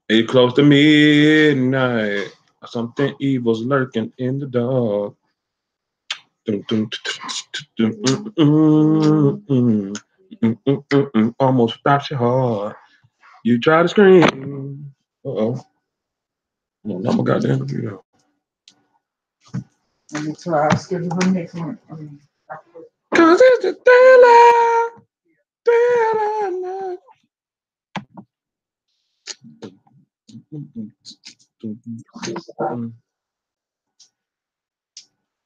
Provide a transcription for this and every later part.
It's close to midnight. Something evil's lurking in the dark. Dun, dun, dun, dun, almost stops your heart. You try to scream. Uh-oh. Oh, I'm a goddamn computer. Let me try to schedule the next one. Cause it's the daylight. Daylight.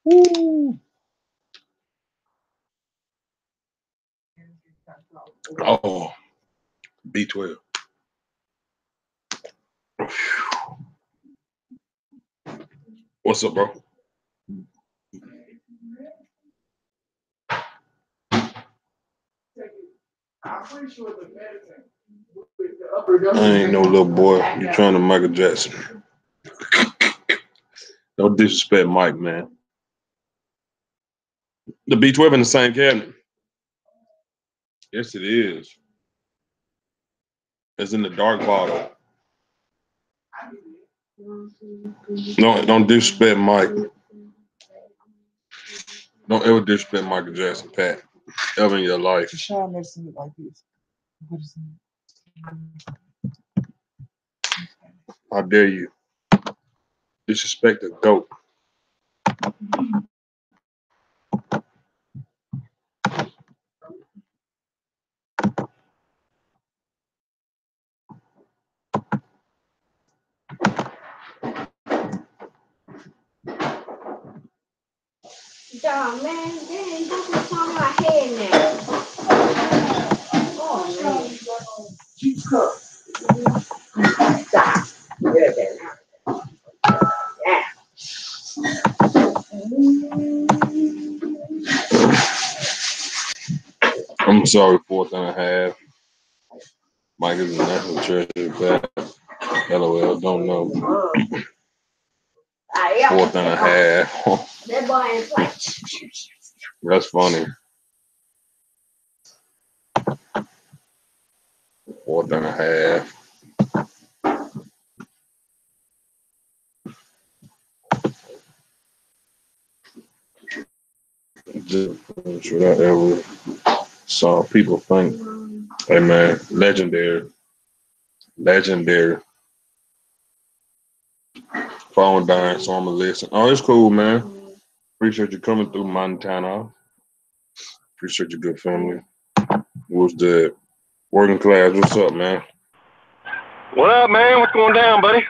Woo. Oh, B12. What's up, bro? I'm pretty sure the medicine I ain't no little boy. You trying to Michael Jackson. Don't disrespect Mike, man. The B12 in the same cabinet. Yes, it is. It's in the dark bottle. No, don't disrespect Mike. Don't ever disrespect Michael Jackson, Pat. Ever in your life. Sean medicine look like this. What is How dare you disrespect the GOAT? Dog, man, they ain't put on my head now. Oh, man. Keep cup. Stop. Yeah. I'm sorry, fourth and a half. Mike is a national treasure, Pat. LOL, don't know. Fourth and a half. That boy is like. That's funny. Fourth and a half. Just should I ever saw people think, hey man, legendary. Phone dying, so I'm gonna listen. Oh, it's cool, man. Appreciate you coming through Montana. Appreciate your good family. What's the working class? What's up, man? What up, man? What's going down, buddy?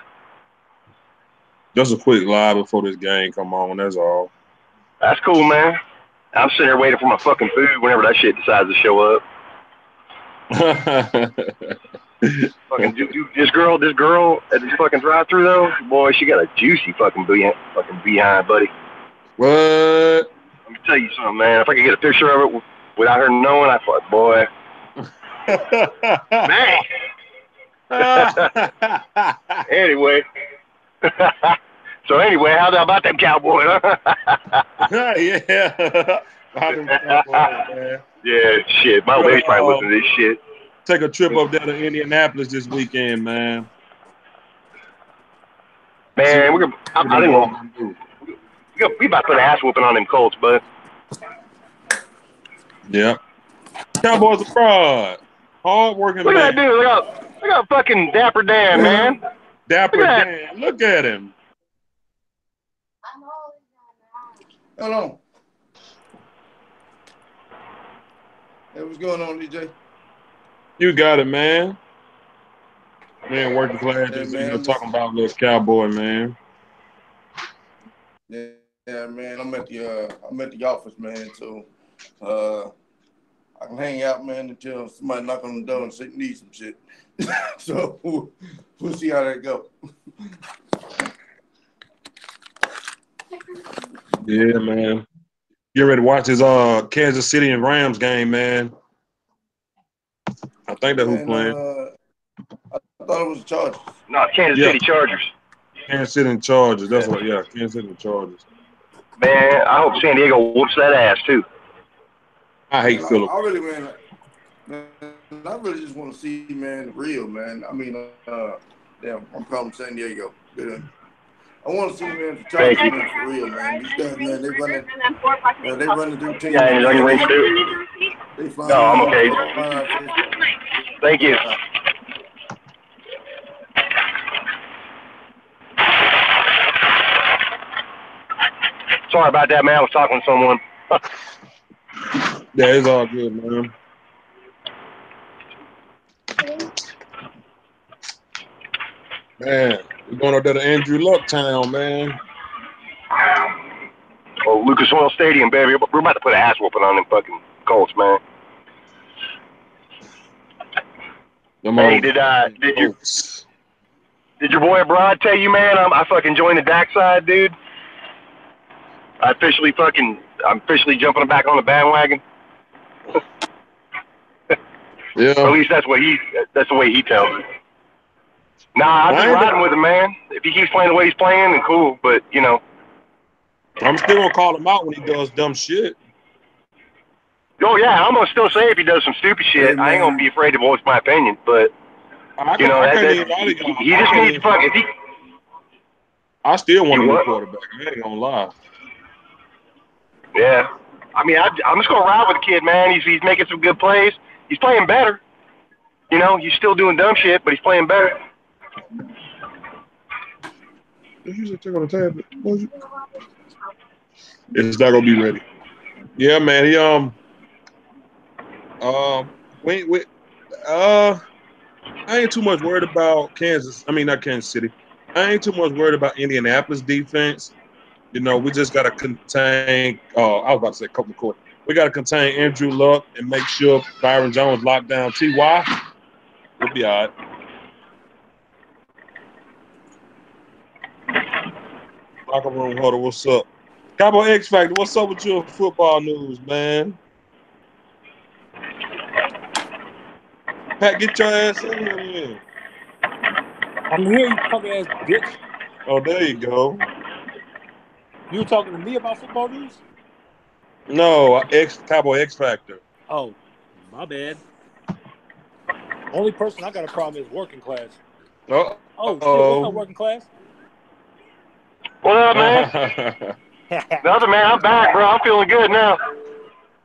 Just a quick live before this game come on. That's all. That's cool, man. I'm sitting here waiting for my fucking food whenever that shit decides to show up. Fucking this girl at this fucking drive-through though, boy, she got a juicy fucking behind, buddy. What? Let me tell you something, man. If I could get a picture of it without her knowing, I thought, boy, man. Anyway. So anyway, how about them Cowboys? Yeah. How them Cowboys, man? Yeah, shit. My baby's probably listening to this shit. Take a trip up there to Indianapolis this weekend, man. Man, we about to put an ass whooping on them Colts, bud. Yeah. Cowboys are fraud. Hard working man. Look at that dude. Look at fucking Dapper Dan, man. Dapper Dan. Look at him. Hold on. Hey, what's going on, DJ? You got it, man. Man, working class, just man, talking about little cowboy, man. Yeah, man. I'm at the office, man. So, I can hang out, man, until somebody knock on the door and say need some shit. So we'll see how that go. Yeah, man. You ready to watch this Kansas City and Rams game, man? I think that's who's playing. I thought it was the Chargers. No, Kansas City Chargers. Kansas City and Chargers. That's what. Yeah, Kansas City and Chargers. Man, I hope San Diego whoops that ass too. I hate Philip. I really, man, I really just want to see, man, the real, man. I mean, Damn, I'm calling San Diego. Good. I want to see man the Thank Chargers you. man for real, man. These guys, man, they running through teams, Yeah, and is there any man. wings too? They No, flying I'm out. okay. They flying out. Thank you. Sorry about that, man. I was talking to someone. Yeah, it's all good, man. Man, we're going up there to Andrew Luck Town, man. Oh, Lucas Oil Stadium, baby. We're about to put an ass whooping on them fucking Colts, man. Hey, did your boy Abroad tell you, man? I fucking joined the DAC side, dude. I'm officially jumping back on the bandwagon. Yeah. Or at least that's the way he tells me. Nah, I'm just riding with him, man. If he keeps playing the way he's playing, then cool. But you know, I'm still gonna call him out when he does dumb shit. Oh yeah, I'm gonna still say if he does some stupid shit, I ain't gonna be afraid to voice my opinion. But he just needs to fucking. I still want to be quarterback. I ain't gonna lie. Yeah, I mean, I'm just gonna ride with the kid, man. He's making some good plays. He's playing better. You know, he's still doing dumb shit, but he's playing better. Did you just check on the tablet? It's not gonna be ready. Yeah, man. He I ain't too much worried about Kansas. I mean, not Kansas City. I ain't too much worried about Indianapolis defense. You know, we just gotta contain. I was about to say Colt McCoy. We gotta contain Andrew Luck and make sure Byron Jones locked down Ty. We'll be all right. Locker room huddle, what's up? Cowboy X Factor, what's up with your football news, man? Pat, get your ass in here, man. I'm here, you punk ass bitch. Oh, there you go. You were talking to me about football news? No, Cowboy X Factor. Oh, my bad. Only person I got a problem is working class. Oh, shit, what's up, working class? What up, man? Nothing, man. I'm back, bro. I'm feeling good now.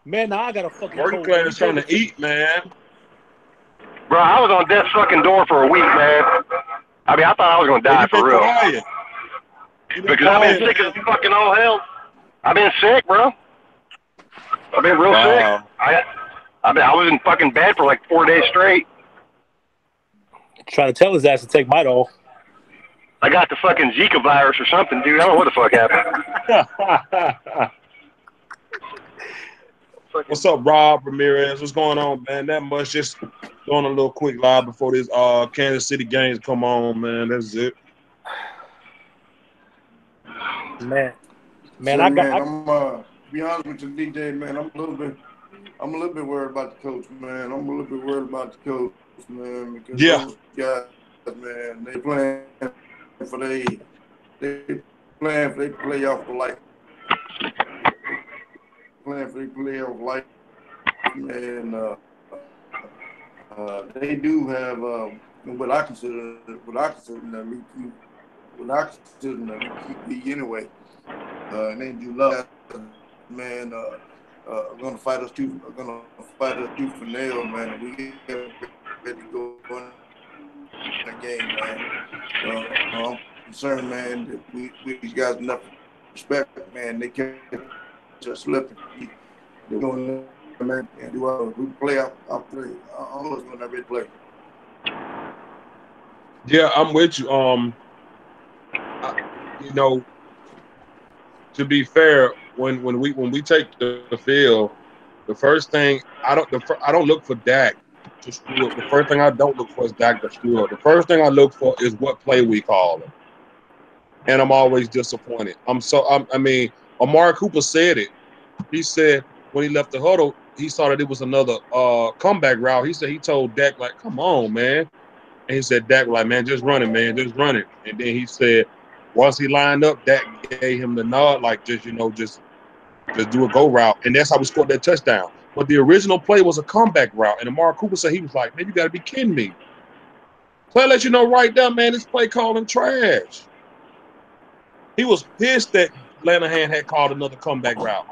Man, now I got a fucking working class is trying to eat, man. Bro, I was on death's fucking door for a week, man. I mean, I thought I was gonna die for real. Because I've been sick as fucking all hell. I've been sick, bro. I've been real sick. I was in fucking bed for like 4 days straight. Trying to tell his ass to take Midol. I got the fucking Zika virus or something, dude. I don't know what the fuck happened. What's up, Rob Ramirez? What's going on, man? That much. Just doing a little quick live before this Kansas City games come on, man. That's it. Man, I'm be honest with you, DJ, man. I'm a little bit worried about the coach, man. I'm a little bit worried about the coach, man, because those guys, man, they playing for they playoff for life. Playing for the playoff life, man. They do have what I consider an elite QB anyway. And they do love, man. Gonna fight us tooth for nail, man. And we get ready to go in the game, man. I'm concerned, man, that we these guys enough respect, man. They can't just slip. They're going to man and do we play. I'll play. I'm always going to play. Yeah, I'm with you. You know, to be fair, when we take the field, the first thing I don't look for Dak to screw up. The first thing I don't look for is Dak to screw up. The first thing I look for is what play we call him, and I'm always disappointed. I mean, Amari Cooper said it. He said when he left the huddle, he saw that it was another comeback route. He said he told Dak, like, come on, man. And he said, Dak was like, man, just run it, man. Just run it. And then he said, once he lined up, Dak gave him the nod, like, just do a go route. And that's how we scored that touchdown. But the original play was a comeback route. And Amari Cooper said, he was like, man, you got to be kidding me. So I let you know right there, man, this play calling trash. He was pissed that Lanahan had called another comeback route.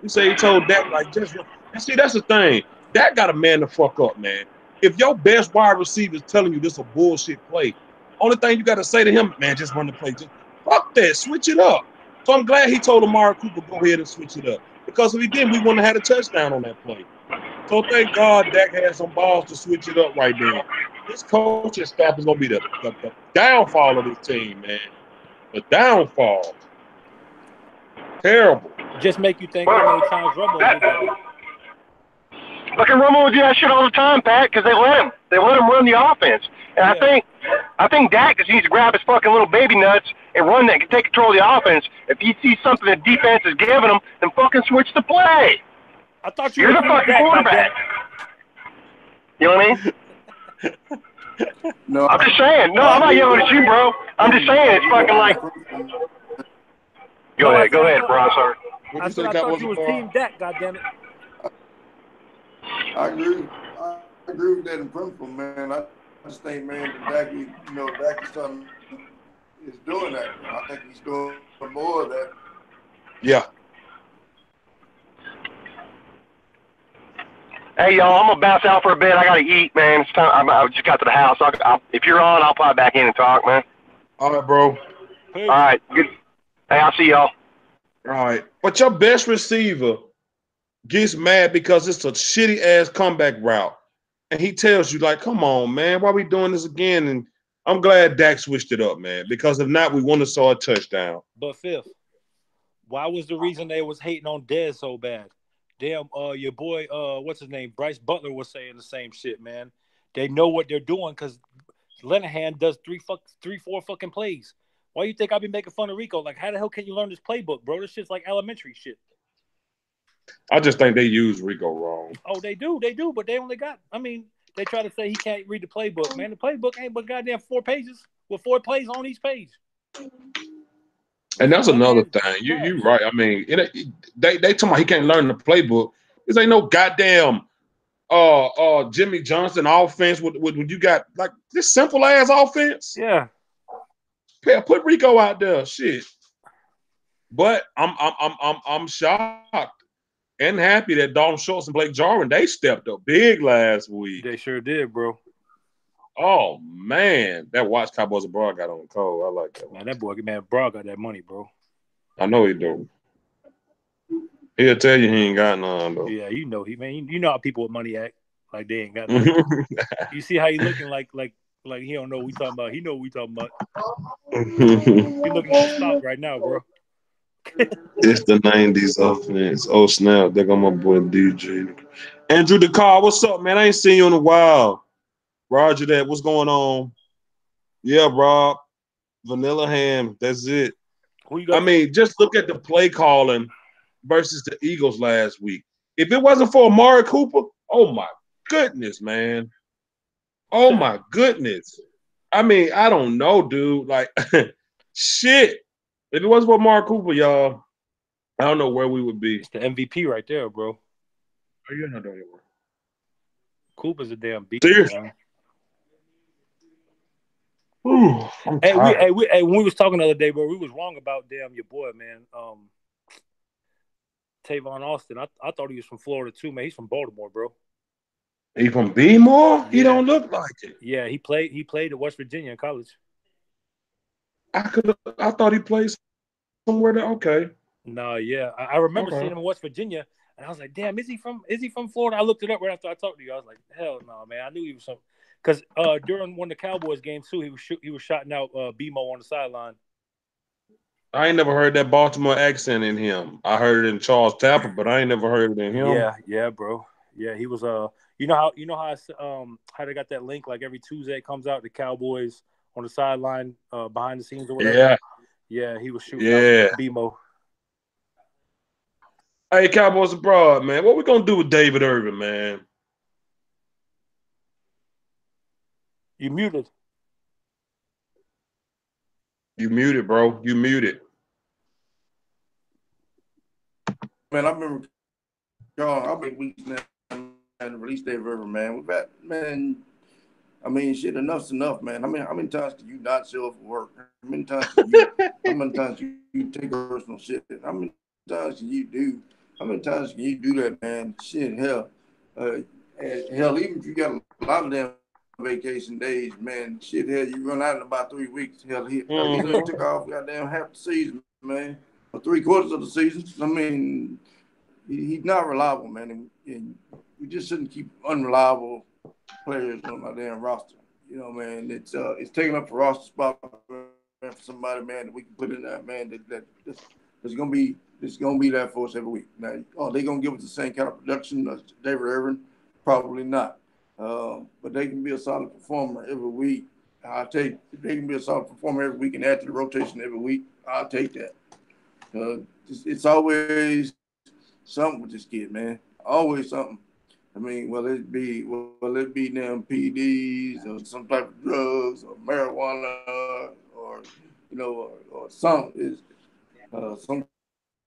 He said he told Dak, like, just run. And see, that's the thing. Dak got a man to fuck up, man. If your best wide receiver is telling you this a bullshit play, only thing you got to say to him, man, just run the play. Just fuck that. Switch it up. So I'm glad he told Amari Cooper, go ahead and switch it up. Because if he didn't, we wouldn't have had a touchdown on that play. So thank God Dak had some balls to switch it up right then. This coaching staff is going to be the downfall of this team, man. The downfall. Terrible. Just make you think how many times Romo did that. Fucking Romo would do that shit all the time, Pat, because they let him. They let him run the offense. And yeah. I think Dak just needs to grab his fucking little baby nuts and run that, take control of the offense. If he sees something the defense is giving him, then fucking switch the play. I thought you're the fucking quarterback. You know what I mean? No, I'm just saying. No, I'm not yelling at you, bro. I'm just saying it's fucking like. Go ahead, bro. Sorry. I thought you was Team Dak. Goddammit. I agree. I agree with that in principle, man. I just think, man, that Dak is doing that. I think he's doing more of that. Yeah. Hey, y'all, I'm going to bounce out for a bit. I got to eat, man. It's time. I just got to the house. If you're on, I'll pop back in and talk, man. All right, bro. All right. Good. Hey, I'll see y'all. All right. But your best receiver gets mad because it's a shitty-ass comeback route. And he tells you, like, come on, man, why we doing this again? And I'm glad Dak switched it up, man, because if not, we wouldn't have saw a touchdown. But, Fifth, why was the reason they was hating on Dez so bad? Damn, your boy, what's his name? Bryce Butler was saying the same shit, man. They know what they're doing because Lanahan does 3-4 fucking plays. Why you think I've been making fun of Rico? Like, how the hell can you learn this playbook, bro? This shit's like elementary shit. I just think they use Rico wrong. Oh, they do, but they only got, I mean, they try to say he can't read the playbook. Man, the playbook ain't but goddamn 4 pages with 4 plays on each page. And that's another thing. You right. I mean, they talking about he can't learn the playbook. This ain't no goddamn Jimmy Johnson offense when you got like this simple ass offense. Yeah. Put Rico out there, shit. But I'm shocked and happy that Dalton Schultz and Blake Jarwin, they stepped up big last week. They sure did, bro. Oh man, that Watch Cowboys abroad got on cold. I like that. Man, that boy, abroad got that money, bro. I know he do. He'll tell you he ain't got none though. Yeah, you know you know how people with money act like they ain't got none. You see how he looking like he don't know what we talking about. He know what we talking about. He looking at the stop right now, bro. It's the 90s offense. Oh snap! There go my boy DJ. Andrew DeCar, what's up, man? I ain't seen you in a while. Roger that. What's going on? Yeah, Rob. Vanilla ham. That's it. I mean, just look at the play calling versus the Eagles last week. If it wasn't for Amari Cooper, oh my goodness, man. Oh my goodness. I mean, I don't know, dude. Like, shit. If it wasn't for Amari Cooper, y'all, I don't know where we would be. It's the MVP right there, bro. Oh, you're not doing your work. Cooper's a damn beast. Ooh, when we was talking the other day, bro, we was wrong about damn your boy, man. Tavon Austin. I thought he was from Florida too, man. He's from Baltimore, bro. He from B-more? Yeah. He don't look like it. Yeah, he played at West Virginia in college. I thought he played somewhere there. Okay. No, yeah. I remember seeing him in West Virginia, and I was like, damn, is he from Florida? I looked it up right after I talked to you. I was like, hell no, man. I knew he was some. Because during one of the Cowboys games too, he was shouting out BMO on the sideline. I ain't never heard that Baltimore accent in him. I heard it in Charles Tapper, but I ain't never heard it in him. Yeah, bro. Yeah, he was you know how they got that link like every Tuesday it comes out the Cowboys on the sideline behind the scenes or whatever. Yeah, he was shooting out BMO. Hey, Cowboys abroad, man. What we gonna do with David Irvin, man? You muted. You muted, bro. You muted. Man, I remember, y'all, I've been weeks now and the release day of Irvin, man. We've had, man, I mean, shit, enough's enough, man. I mean, how many times can you not show up for work? How many times can you take personal shit? How many times can you do? How many times can you do that, man? Shit, hell, hell, even if you got a lot of damn vacation days, man, shit, hell, you run out in about 3 weeks. Hell, he took off goddamn half the season, man, or 3/4 of the season. I mean, he's not reliable, man, and we just shouldn't keep unreliable players on our damn roster. You know, man, it's taking up a roster spot for somebody, man, that we can put in there, man. That's gonna be that for us every week. Now, they gonna give us the same kind of production as David Irvin? Probably not. But they can be a solid performer every week. If they can be a solid performer every week and add to the rotation every week, I'll take that. It's always something with this kid, man. Always something. I mean, will it be them PDs or some type of drugs or marijuana or some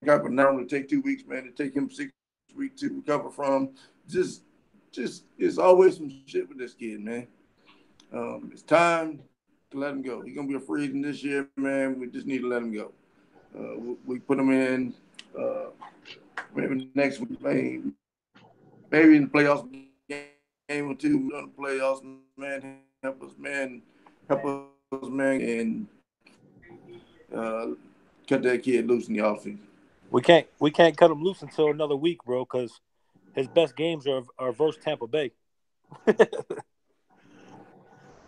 type of now to take 2 weeks, man, to take him 6 weeks to recover from. Just it's always some shit with this kid, man. It's time to let him go. He's gonna be a free agent this year, man. We just need to let him go. We put him in maybe next week, maybe in the playoffs game or two. We're on the playoffs, man. Help us, man, and cut that kid loose in the offseason. We can't cut him loose until another week, bro, because his best games are versus Tampa Bay.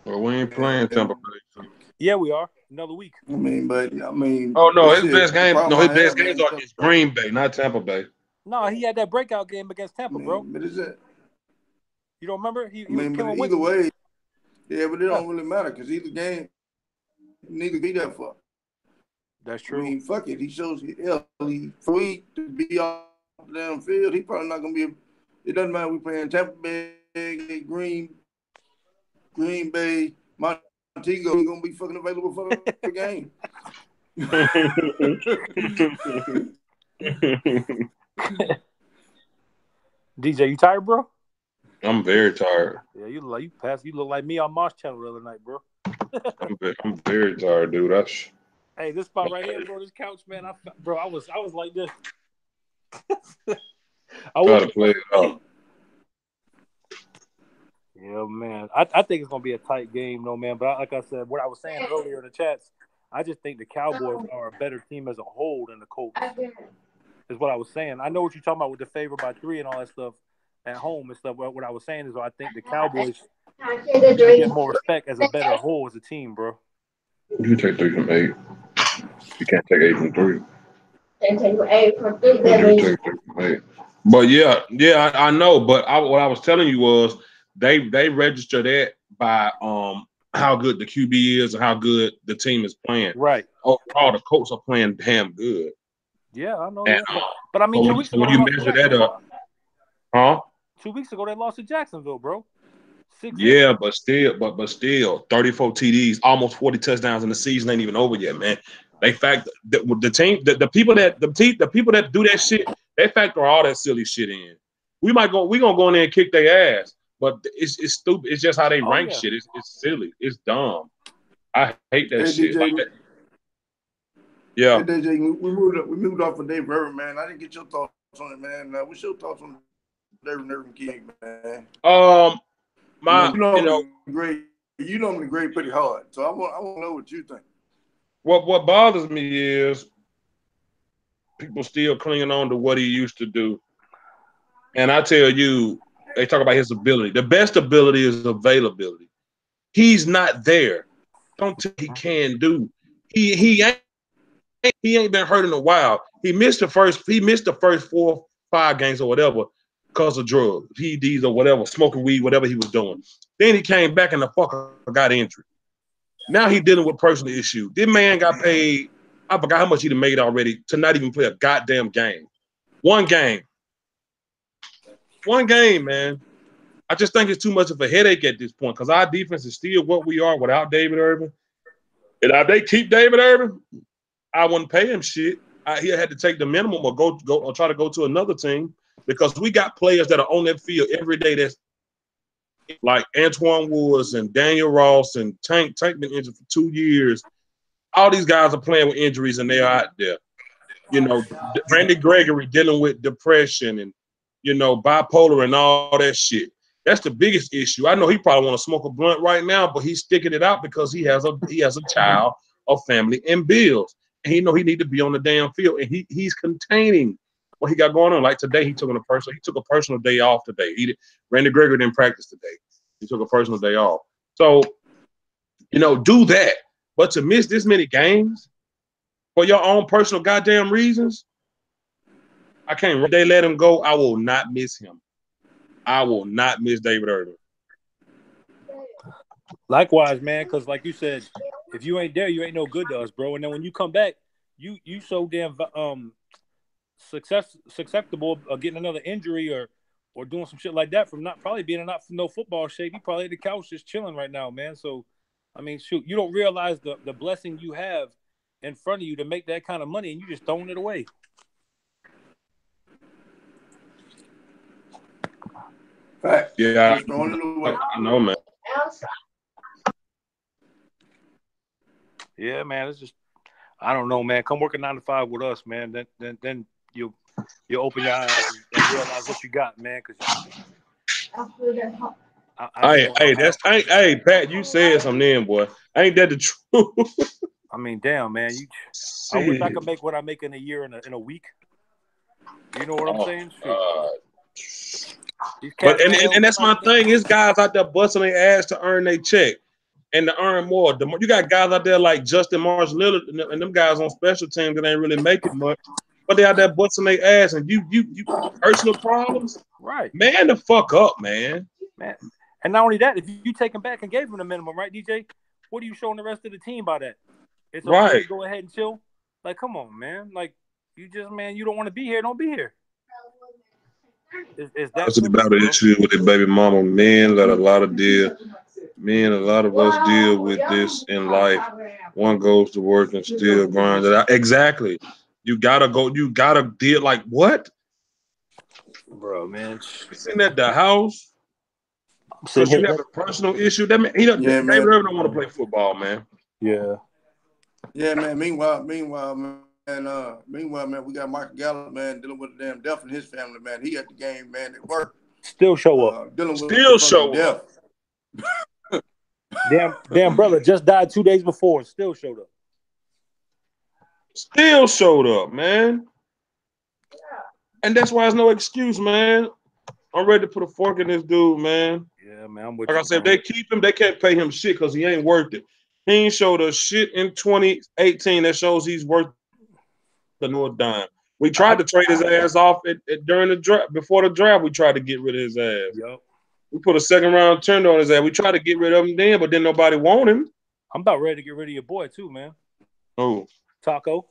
Well, we ain't playing Tampa Bay. Yeah, we are. Another week. Oh no, his best game. No, his best games are against Green Bay, not Tampa Bay. No, he had that breakout game against Tampa, bro. But is it? You don't remember? He but either way, yeah, but it don't really matter because either game need to be there for. That's true. I mean, fuck it. He shows he free to be off the damn field. He probably not gonna be. It doesn't matter. We playing Tampa Bay, Green Bay, Montego. He's gonna be fucking available for the game. DJ, you tired, bro? I'm very tired. Yeah, you look like me on Mosh Channel the other night, bro. I'm very tired, dude. Hey, this spot right here, bro, this couch, man. I was like this. I try to play it out. Yeah, man. I think it's gonna be a tight game, though, man. But like I said, what I was saying earlier in the chats, I just think the Cowboys are a better team as a whole than the Colts. Is what I was saying. I know what you're talking about with the favor by 3 and all that stuff at home and stuff. What I was saying is, I think the Cowboys get more respect as a better whole as a team, bro. You take 3 from 8. You can't take 8 from 3. They take 8 from 3. You take 3 from 8. But yeah, I know. But what I was telling you was they register that by how good the QB is and how good the team is playing. Right. Overall, the Colts are playing damn good. Yeah, I know. And, but I mean, 2 weeks ago, when you measure that up, huh? 2 weeks ago, they lost to Jacksonville, bro. 6-6. Yeah, but still, 34 TDs, almost 40 touchdowns, and the season ain't even over yet, man. They factor the people that do that shit. They factor all that silly shit in. We gonna go in there and kick their ass, but it's stupid. It's just how they rank shit. It's silly. It's dumb. I hate that shit. DJ, like that. Yeah. Hey, DJ, we moved off of Dave Irvin, man. I didn't get your thoughts on it, man. What's your thoughts on David Irvin King, man? Great. You know him great pretty hard, so I want to know what you think. What bothers me is people still clinging on to what he used to do, and I tell you, they talk about his ability. The best ability is availability. He's not there. Don't tell he can do. He ain't been hurt in a while. He missed the first 4 or 5 games or whatever because of drugs, PEDs or whatever, smoking weed, whatever he was doing. Then he came back and the fucker got injured. Now he's dealing with personal issues. This man got paid, I forgot how much he made already to not even play a goddamn game. One game, man. I just think it's too much of a headache at this point because our defense is still what we are without David Irvin. And if they keep David Irvin, I wouldn't pay him shit. He had to take the minimum or go or try to go to another team because we got players that are on that field every day that's like Antoine Woods and Daniel Ross and Tank been injured for 2 years. All these guys are playing with injuries and they're out there. You know, Randy Gregory dealing with depression and, you know, bipolar and all that shit. That's the biggest issue. I know he probably want to smoke a blunt right now, but he's sticking it out because he has a child, a family, and bills. And he know he need to be on the damn field. And he's containing what he got going on. Like today, he took a personal day off today. Randy Gregory didn't practice today. He took a personal day off. So, you know, do that. But to miss this many games for your own personal goddamn reasons, I can't. If they let him go, I will not miss him. I will not miss David Irving. Likewise, man, because like you said, if you ain't there, you ain't no good to us, bro. And then when you come back, you so damn susceptible of getting another injury or doing some shit like that from not probably being in no football shape. You probably at the couch just chilling right now, man. So, I mean, shoot, you don't realize the blessing you have in front of you to make that kind of money, and you just throwing it away. Right. Yeah, I know, man. Yeah, man. It's just, I don't know, man. Come work a 9 to 5 with us, man. Then you open your eyes and realize what you got, man. Hey, Pat, you said something then, boy. Ain't that the truth? I mean, damn, man. I wish I could make what I make in a year in a week. You know what I'm saying? But and that's my thing. Is guys out there busting their ass to earn their check and to earn more. You got guys out there like Justin Marsh-Lillard and them guys on special teams that ain't really making much, but they out there busting their ass and you personal problems. Right. Man, the fuck up, man. And not only that, if you take him back and gave him the minimum, right, DJ? What are you showing the rest of the team by that? It's okay right. To go ahead and chill. Like, come on, man. Like, you don't want to be here. Don't be here. That's about an issue with the baby mama. Men, a lot of us deal with this in life. One goes to work and still grind it out. Exactly. You gotta go. You gotta deal like what, bro, man? You sitting at the house because you have a personal issue. That man, David Irving don't want to play football, man. Yeah. Yeah, man. Meanwhile, man. Meanwhile, man, we got Michael Gallup, man, dealing with the damn death in his family, man. He at the game, man, at work. Still show up. Still show up. damn brother just died 2 days before and still showed up. Still showed up, man. And that's why it's no excuse, man. I'm ready to put a fork in this dude, man. Yeah, man. I'm with like I said, if they keep him, they can't pay him shit because he ain't worth it. He ain't showed us shit in 2018 that shows he's worth the North dime. We tried to trade his ass off during the draft. Before the draft, we tried to get rid of his ass. Yep. We put a second round turn on his ass. We tried to get rid of him then, but then nobody wanted him. I'm about ready to get rid of your boy too, man. Who? Taco.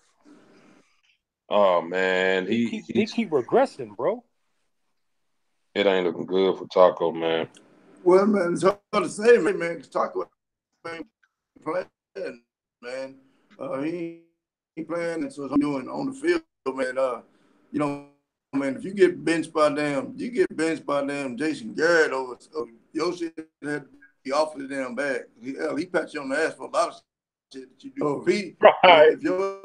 Oh man, he keep regressing, bro. It ain't looking good for Taco, man. Well, man, it's hard to say, man. Because Taco ain't playing, man. He playing, and so I'm doing on the field, man. You know, man, if you get benched by them Jason Garrett over your shit had to be awfully damn bad. He pat you on the ass for a lot of shit that you do. If your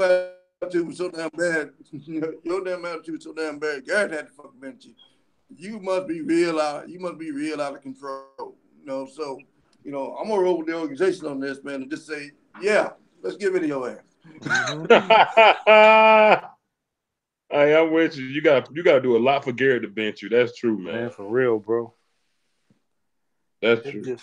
attitude was so damn bad, your damn attitude was so damn bad, Garrett had to fucking bench you. You must be real out of control. You know, so I'm gonna roll with the organization on this, man, and just say, yeah, let's get rid of your ass. Hey, I'm with you. You got to do a lot for Garrett to bench you. That's true, man. For real, bro. That's true.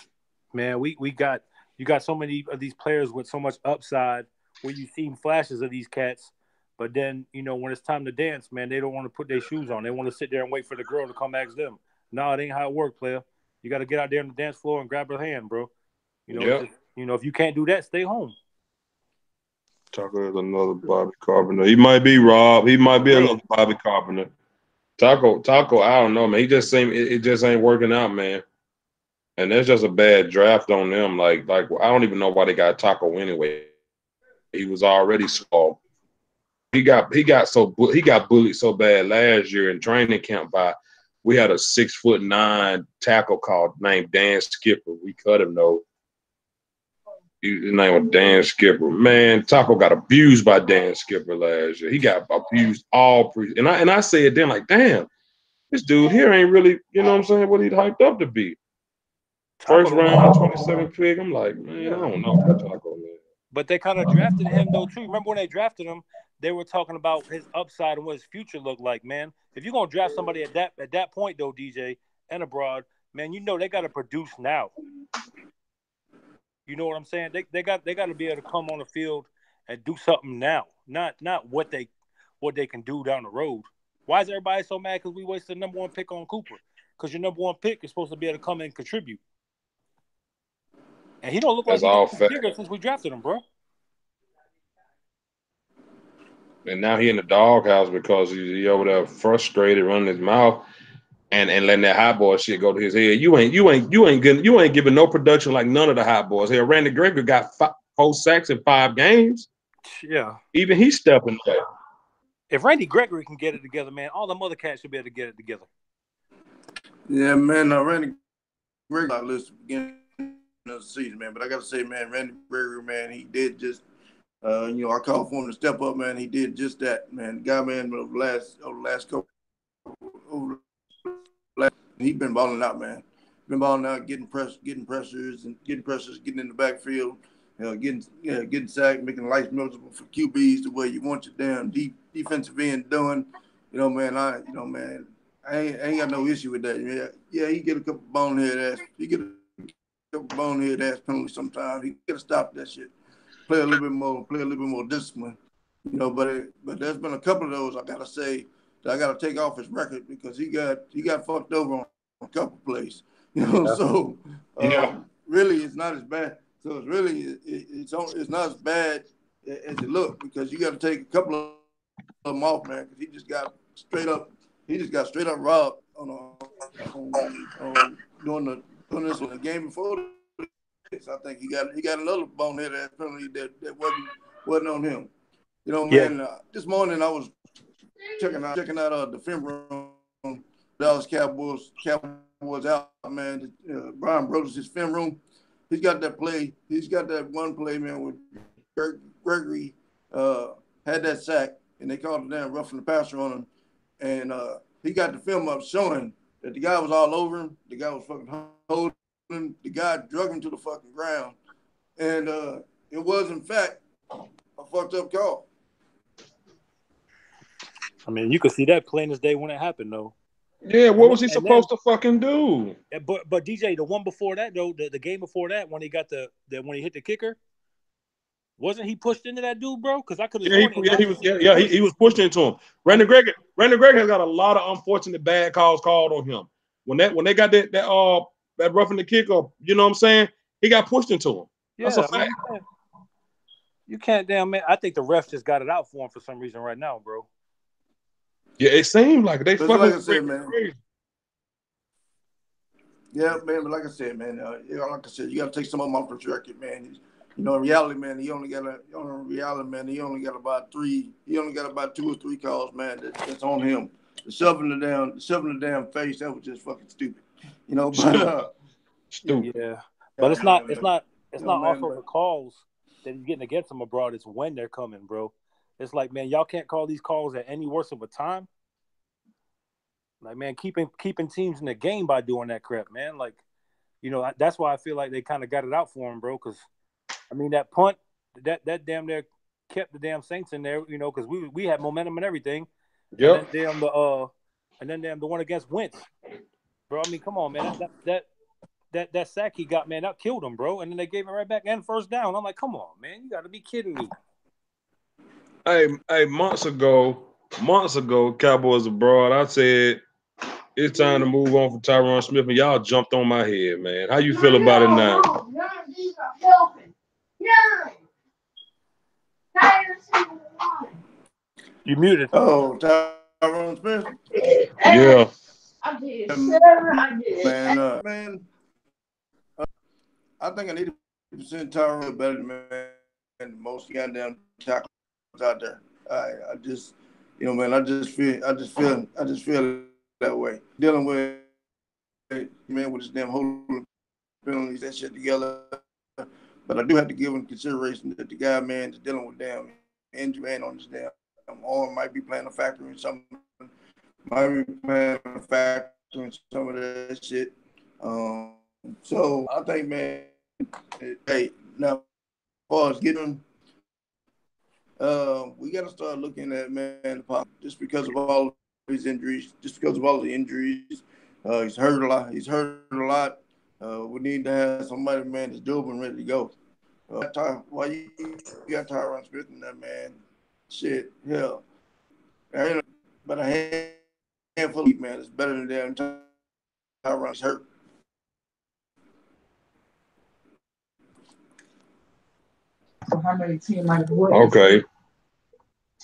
You got so many of these players with so much upside where you've seen flashes of these cats, but then when it's time to dance, man, they don't want to put their shoes on. They want to sit there and wait for the girl to come ask them. No, it ain't how it works, player. You got to get out there on the dance floor and grab her hand, bro. If you can't do that, stay home. Taco is another Bobby Carpenter. He might be Rob. He might be another Bobby Carpenter. Taco, I don't know, man. He just it just ain't working out, man. And that's just a bad draft on them. Like I don't even know why they got Taco anyway. He was already small. He got bullied so bad last year in training camp by We had a 6'9" tackle named Dan Skipper. We cut him though. His name was Dan Skipper. Man, Taco got abused by Dan Skipper last year. He got abused all pre. And I said then, like, damn, this dude here ain't really, you know what I'm saying, what he'd hyped up to be. First round, 27 pick. I'm like, man, I don't know about Taco, man. But they kind of drafted him though too. Remember when they drafted him? They were talking about his upside and what his future looked like, man. If you're gonna draft somebody at that point though, DJ and abroad, man, you know they got to produce now. You know what I'm saying? They got to be able to come on the field and do something now, not what they can do down the road. Why is everybody so mad because we wasted the #1 pick on Cooper? Because your #1 pick is supposed to be able to come and contribute. And he don't look like he's bigger since we drafted him, bro. And now he in the doghouse because he over there frustrated, running his mouth, and letting that hot boy shit go to his head. You ain't giving no production like none of the hot boys. Here, Randy Gregory got 4 sacks in 5 games. Yeah, even he's stepping up. If Randy Gregory can get it together, man, all the other cats should be able to get it together. Yeah, man, Randy Gregory not listed beginning of the season, man. But I gotta say, man, Randy Gregory, man, he did just I called for him to step up, man. He did just that, man. The guy, man, over the last couple, he been balling out, man. Been balling out, getting pressures, getting in the backfield, getting sacked, making life miserable for QBs the way you want your damn defensive end doing. Man, I ain't got no issue with that. Yeah, he get a couple bonehead ass penalties sometimes. He gotta stop that shit. Play a little bit more discipline, But there's been a couple of those I gotta say that I gotta take off his record because he got fucked over on a couple plays, So really, it's not as bad. So it's really it's not as bad as it looked because you got to take a couple of them off, man. Because he just got straight up robbed on doing this one the game before. I think he got another bonehead ass penalty that wasn't on him. Man. This morning I was checking out the film room. Dallas Cowboys out, man. Brian Brodus, his film room. He's got that play. He's got that one play, man, where Gregory had that sack and they called it damn roughing the passer on him, and he got the film up showing that the guy was all over him. The guy was fucking holding. The guy drug him to the fucking ground, and it was in fact a fucked up call. I mean, you could see that plain as day when it happened, though. Yeah, what was he supposed to fucking do? But DJ, the one before that though, the game before that, when he got when he hit the kicker, wasn't he pushed into that dude, bro? Because I could have. He was pushed into him. Randy Gregory has got a lot of unfortunate bad calls called on him. When they got that roughing the kicker, you know what I'm saying? He got pushed into him. Yeah, that's a fact. You can't damn man. I think the ref just got it out for him for some reason right now, bro. Yeah, it seemed like they fucking like I said, man. crazy. Yeah, man, but like I said, man, you got to take some of them off the record, man. In reality, man, he only got about 2 or 3 calls, man, that's on him. The shoving the damn face, that was just fucking stupid. But stupid. Yeah. But it's not also the calls that he's getting against them abroad, it's when they're coming, bro. It's like, man, y'all can't call these calls at any worse of a time. Like, man, keeping teams in the game by doing that crap, man. Like, that's why I feel like they kind of got it out for him, bro. Because, I mean, that punt, that damn near kept the damn Saints in there, because we had momentum and everything. Yep. And then the one against Wentz, bro. I mean, come on, man. That sack he got, man, that killed him, bro. And then they gave it right back and first down. I'm like, come on, man, you got to be kidding me. Hey, months ago, Cowboys abroad, I said it's time to move on from Tyron Smith, and y'all jumped on my head, man. How you feel about it now? None of these are helping. None. You muted. Oh, Tyron Smith? Yeah. I did. I did. Man, I think I need 80% Tyron better than most goddamn tackles out there. I just, man, I just feel that way. Dealing with man with his damn holding penalties, that shit together. But I do have to give him consideration that the guy, man, is dealing with damn injury, man, on his damn arm, might be playing a factor in something, might be playing a factor in some of that shit. So I think, man, hey, now, as far as getting we got to start looking at, man, just because of all his injuries, he's hurt a lot. We need to have somebody, man, that's dope and ready to go. Why you got Tyron Smith in that, man? Shit, hell. But a handful of man, it's better than damn Tyron's hurt. So how many 10 minus what? Okay.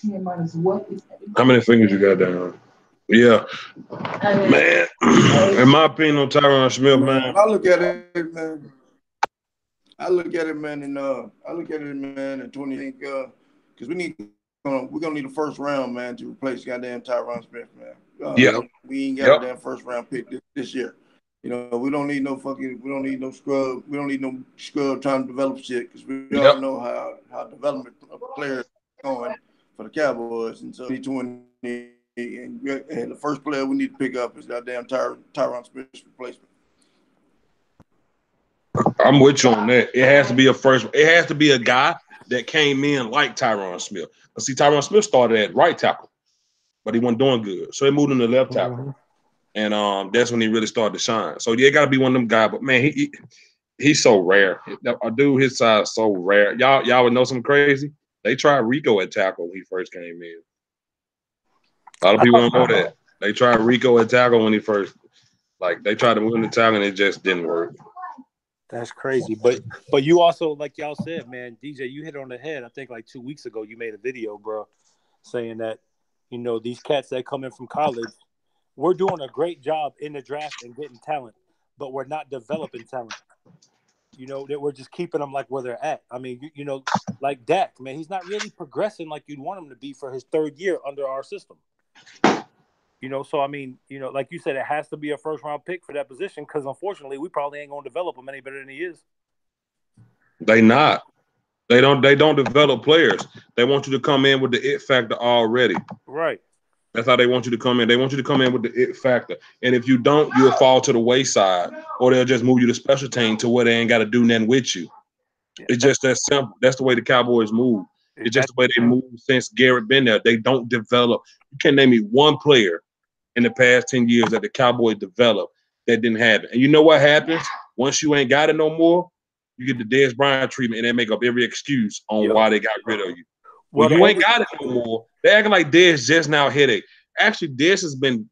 10 minus what is that? How many fingers you got down? Yeah. Man, in my opinion on Tyron Smith, man. I look at it, man. In 20, because we're gonna need a first round, man, to replace goddamn Tyron Smith, man. We ain't got a damn first round pick this year. You know, we don't need no scrub. We don't need no scrub trying to develop shit, because we all know how development of players is going for the Cowboys. And so 2020, and the first player we need to pick up is goddamn Tyron Smith's replacement. I'm with you on that. It has to be a guy that came in like Tyron Smith. But see, Tyron Smith started at right tackle, but he wasn't doing good. So he moved him to left tackle. Mm-hmm. And that's when he really started to shine. So yeah, got to be one of them guys. But man, he's so rare. A dude his size is so rare. Y'all would know something crazy. They tried Rico at tackle when he first came in. A lot of people don't know that. They tried Rico at tackle when he first, they tried to move him to tackle and it just didn't work. That's crazy. But you also, like y'all said, man, DJ, you hit it on the head. I think like 2 weeks ago you made a video, bro, saying that, these cats that come in from college, we're doing a great job in the draft and getting talent, but we're not developing talent. That we're just keeping them like where they're at. I mean, like Dak, man, he's not really progressing like you'd want him to be for his third year under our system. So I mean, like you said, it has to be a first round pick for that position, because unfortunately, we probably ain't gonna develop him any better than he is. They not. They don't develop players. They want you to come in with the it factor already. Right. That's how they want you to come in. They want you to come in with the it factor. And if you don't, you'll fall to the wayside, or they'll just move you to special team to where they ain't got to do nothing with you. Yeah. It's just that simple. That's the way the Cowboys move. It's just the way they move since Garrett been there. They don't develop. You can't name me one player in the past 10 years that the Cowboys developed that didn't happen. And you know what happens? Once you ain't got it no more, you get the Dez Bryant treatment, and they make up every excuse on why they got rid of you. When you ain't got it no more, they acting like Dez just now headache. Actually, Dez has been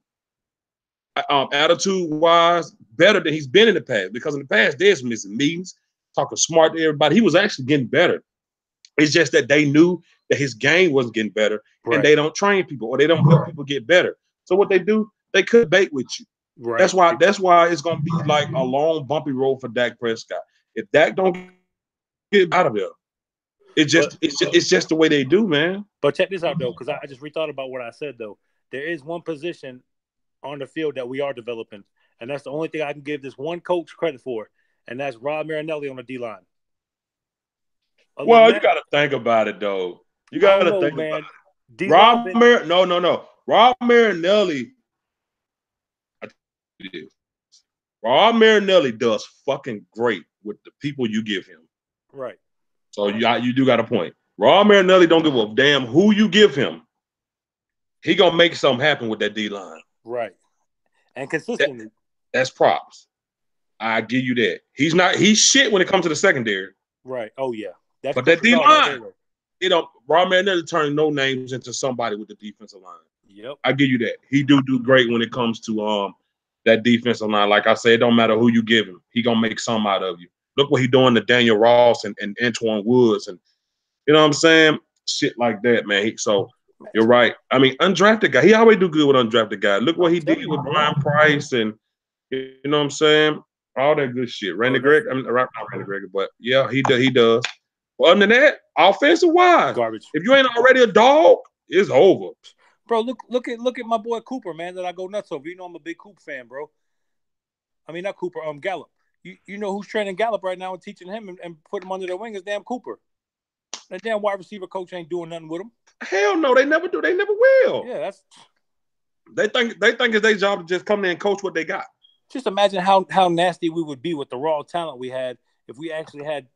attitude-wise better than he's been in the past, because in the past, Dez was missing meetings, talking smart to everybody. He was actually getting better. It's just that they knew that his game wasn't getting better, and they don't train people, or they don't help people get better. So what they do, they could bait with you. Right. That's why it's gonna be like a long, bumpy road for Dak Prescott. If Dak don't get out of there, it's just the way they do, man. But check this out though, because I just rethought about what I said though. There is one position on the field that we are developing, and that's the only thing I can give this one coach credit for, and that's Rod Marinelli on the D-line. Well, you got to think about it though. You got to think about it. Rod Marinelli. Rod Marinelli does fucking great with the people you give him. Right. So you do got a point. Rod Marinelli don't give a damn who you give him. He gonna make something happen with that D-line. Right. And consistently. That's props. I give you that. He's shit when it comes to the secondary. Right. Oh yeah. But that D-line, Rod Marinelli turned no names into somebody with the defensive line. Yep. I give you that. He do great when it comes to that defensive line. Like I said, it don't matter who you give him. He gonna make some out of you. Look what he doing to Daniel Ross and Antoine Woods, and you know what I'm saying? Shit like that, man. So you're right. I mean, undrafted guy. He always do good with undrafted guys. Look what he did with Brian Price, and you know what I'm saying? All that good shit. Randy Gregory. I mean, not Randy Gregory, but yeah, he does. Well, other than that, offensive wise, garbage. If you ain't already a dog, it's over. Bro, look at my boy Cooper, man, that I go nuts over. You know I'm a big Coop fan, bro. I mean, not Cooper, Gallup. You know who's training Gallup right now and teaching him and putting him under their wing is damn Cooper. That damn wide receiver coach ain't doing nothing with him. Hell no, they never do. They never will. Yeah, that's. They think it's their job to just come in and coach what they got. Just imagine how nasty we would be with the raw talent we had if we actually had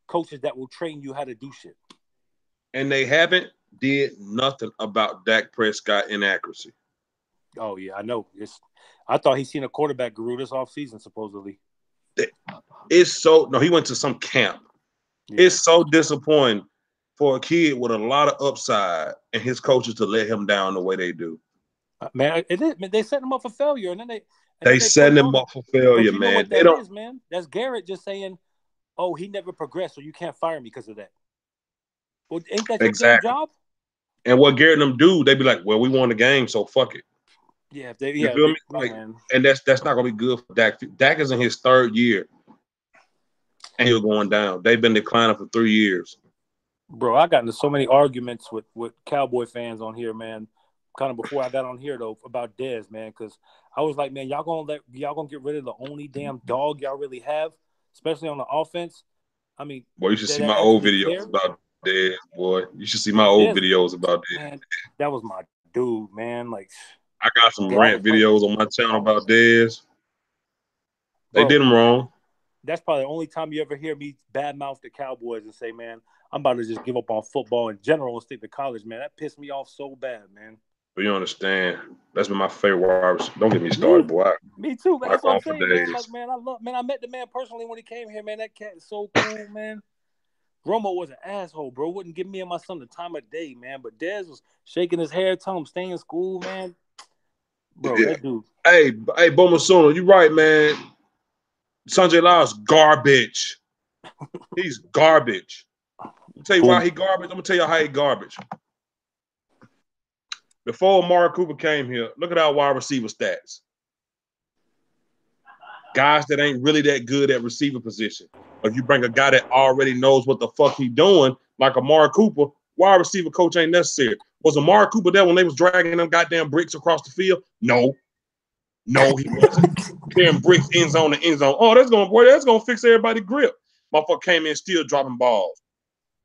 coaches that will train you how to do shit. And they haven't did nothing about Dak Prescott inaccuracy. Oh yeah, I know. I thought he's seen a quarterback guru this offseason, supposedly. It's so he went to some camp. Yeah. It's so disappointing for a kid with a lot of upside and his coaches to let him down the way they do. Man, they set him up for failure, and then they set him up for failure, man. Know what that is, man? That's Garrett just saying, "Oh, he never progressed, so you can't fire me because of that." Well, ain't that your damn job? And what Garrett and them do, they be like, "Well, we won the game, so fuck it." Yeah, you feel me? Like, and that's not gonna be good for Dak. Dak is in his third year, and he's going down. They've been declining for 3 years. Bro, I got into so many arguments with Cowboy fans on here, man. Kind of before I got on here though about Dez, man, because I was like, man, y'all gonna get rid of the only damn dog y'all really have, especially on the offense. I mean, boy, you should see my old videos about Dez, boy. You should see my old videos about Dez. Man, that was my dude, man. Like, I got some rant videos on my channel about Dez. They did him wrong. That's probably the only time you ever hear me badmouth the Cowboys and say, man, I'm about to just give up on football in general and stick to college, man. That pissed me off so bad, man. But you understand, that's been my favorite wide receiver. Don't get me started, boy. Me too, man. That's what I'm saying, man. Like, man, I met the man personally when he came here, man. That cat is so cool, man. Romo was an asshole, bro. Wouldn't give me and my son the time of day, man. But Dez was shaking his hair, telling him stay in school, man. Bro, that dude. Hey, Bomasuna, you right, man. Sanjay Lyle's garbage. He's garbage. I'll tell you why he garbage. I'm gonna tell you how he garbage. Before Amari Cooper came here, look at our wide receiver stats. Guys that ain't really that good at receiver position. If you bring a guy that already knows what the fuck he doing, like Amari Cooper, wide receiver coach ain't necessary. Was Amari Cooper there when they was dragging them goddamn bricks across the field? No, he wasn't. Carrying bricks end zone to end zone. Oh, that's gonna fix everybody's grip. Motherfucker came in still dropping balls.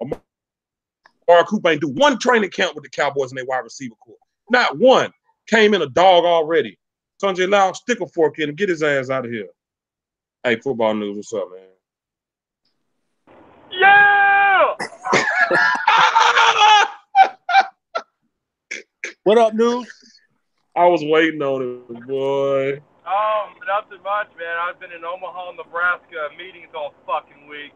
Amari Cooper ain't do one training camp with the Cowboys and their wide receiver corps. Not one. Came in a dog already. Sanjay Lyle, stick a fork in and get his ass out of here. Hey, football news, what's up, man? Yeah! What up, news? I was waiting on it, boy. Oh, nothing much, man. I've been in Omaha, Nebraska, meetings all fucking week.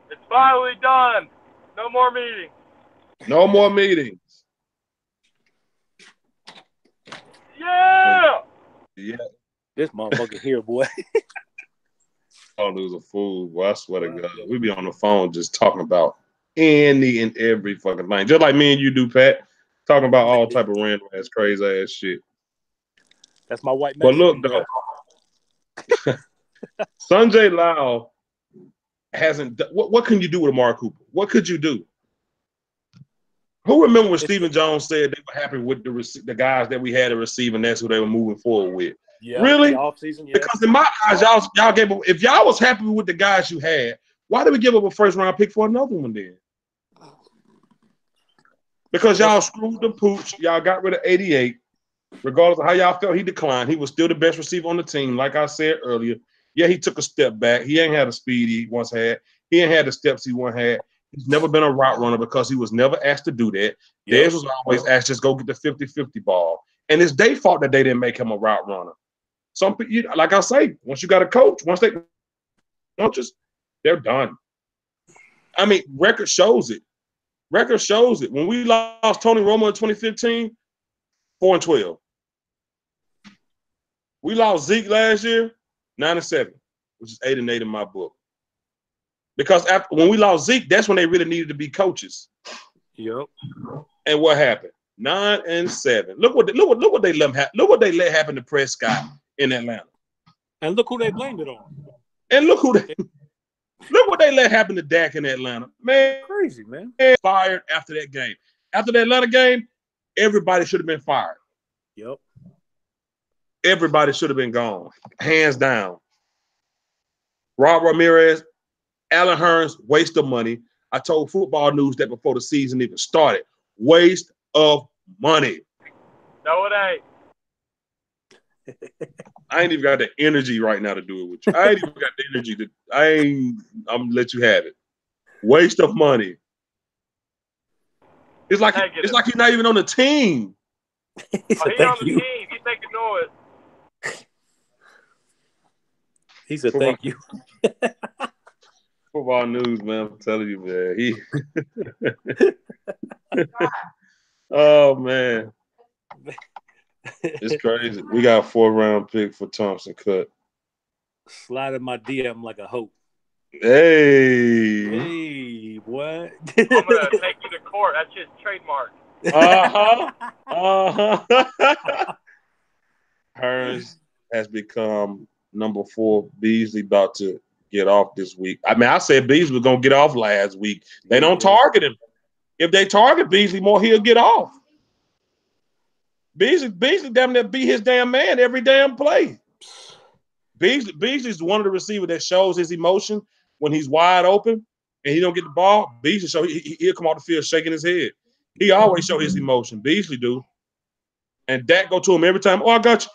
It's finally done. No more meetings. No more meetings. Yeah! Yeah. This motherfucker here, boy. Oh, dude's a fool, boy. I swear to God. We be on the phone just talking about any and every fucking thing. Just like me and you do, Pat. Talking about all type of random ass, crazy ass shit. That's my white man. But look, though. Sanjay Lyle hasn't – what can you do with Amari Cooper? What could you do? Who remember when Stephen Jones said they were happy with the guys that we had to receive, and that's who they were moving forward with? Yeah, really? Off-season, yeah. Because in my eyes, y'all gave up. If y'all was happy with the guys you had, why did we give up a first-round pick for another one then? Because y'all screwed the pooch. Y'all got rid of 88. Regardless of how y'all felt, he declined. He was still the best receiver on the team, like I said earlier. Yeah, he took a step back. He ain't had the speed he once had. He ain't had the steps he once had. He's never been a route runner because he was never asked to do that. Dez was always asked just go get the 50-50 ball. And it's their fault that they didn't make him a route runner. Some people, like I say, once you got a coach, once they coaches, they're done. I mean, record shows it. Record shows it. When we lost Tony Romo in 2015, 4-12. We lost Zeke last year, 9-7, which is 8-8 in my book. Because when we lost Zeke, that's when they really needed to be coaches. Yep. And what happened? 9-7. Look what they let happen. Look what they let happen to Prescott in Atlanta. And look who they blamed it on. And look what they let happen to Dak in Atlanta. Man, crazy, man. Fired after that game. After the Atlanta game, everybody should have been fired. Yep. Everybody should have been gone, hands down. Rob Ramirez, Alan Hearns, waste of money. I told Football News that before the season even started. Waste of money. No, it ain't. I ain't even got the energy right now to do it with you. I ain't even got the energy to. I'm gonna let you have it. Waste of money. It's like you're not even on the team. He's on the team. He's making noise. He said, "Thank you." Football News, man. I'm telling you, man. Oh man. It's crazy. We got a 4th-round pick for Thompson Cut. Slide in my DM like a hope. Hey, what? I'm gonna take you to court. That's just trademark. Hearns has become number 4. Beasley about to get off this week. I mean, I said Beasley was gonna get off last week. They don't target him. If they target Beasley more, he'll get off. Beasley damn near beat his damn man every damn play. Beasley's one of the receivers that shows his emotion when he's wide open and he don't get the ball. Beasley he'll come off the field shaking his head. He always show his emotion. Beasley do. And Dak go to him every time. Oh, I got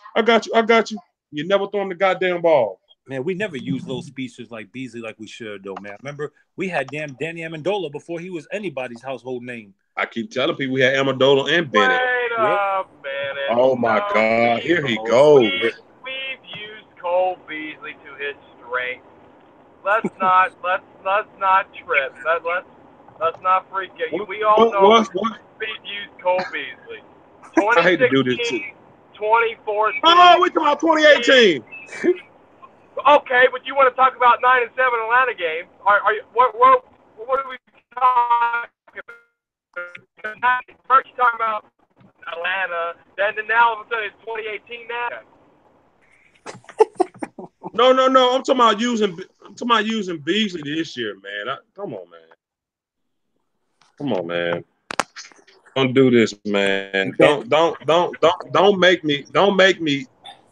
you. You never throw him the goddamn ball. Man, we never use those speeches like Beasley like we should, though, man. Remember, we had damn Danny Amendola before he was anybody's household name. I keep telling people we had Amendola and Bennett. Wait a minute. Oh, my God. Here he goes. We've used Cole Beasley to his strength. Let's not trip. Let's not freak out. We all know we've used Cole Beasley. I hate to do this too. 2014. Oh, we talking about 2018. Okay, but you want to talk about 9-7 Atlanta games? Are you what are we talking about? First you talking about Atlanta, then now all of a sudden it's 2018 now. No. I'm talking about using Beasley this year, man. Come on, man. Don't do this, man. Don't make me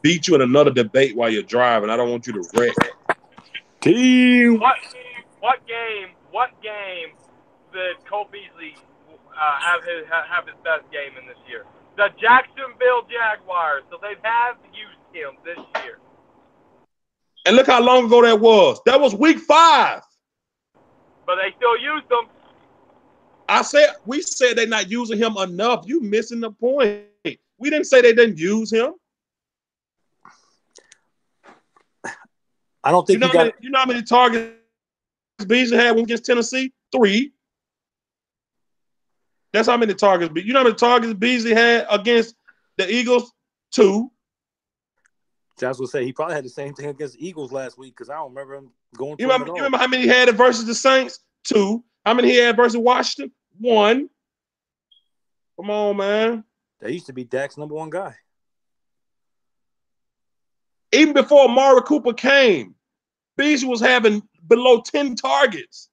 beat you in another debate while you're driving. I don't want you to wreck. Team. What game did Cole Beasley have his best game in this year? The Jacksonville Jaguars. So they have used him this year. And look how long ago that was. That was week 5. But they still used him. We said they're not using him enough. You missing the point. We didn't say they didn't use him. I don't think you know how many targets Beasley had when against Tennessee? 3. That's how many targets. You know how many targets Beasley had against the Eagles? 2. Josh will say he probably had the same thing against the Eagles last week because I don't remember him going. You remember how many he had versus the Saints? 2. How many he had versus Washington? 1. Come on, man. That used to be Dak's #1 guy. Even before Amari Cooper came, Beasley was having below 10 targets.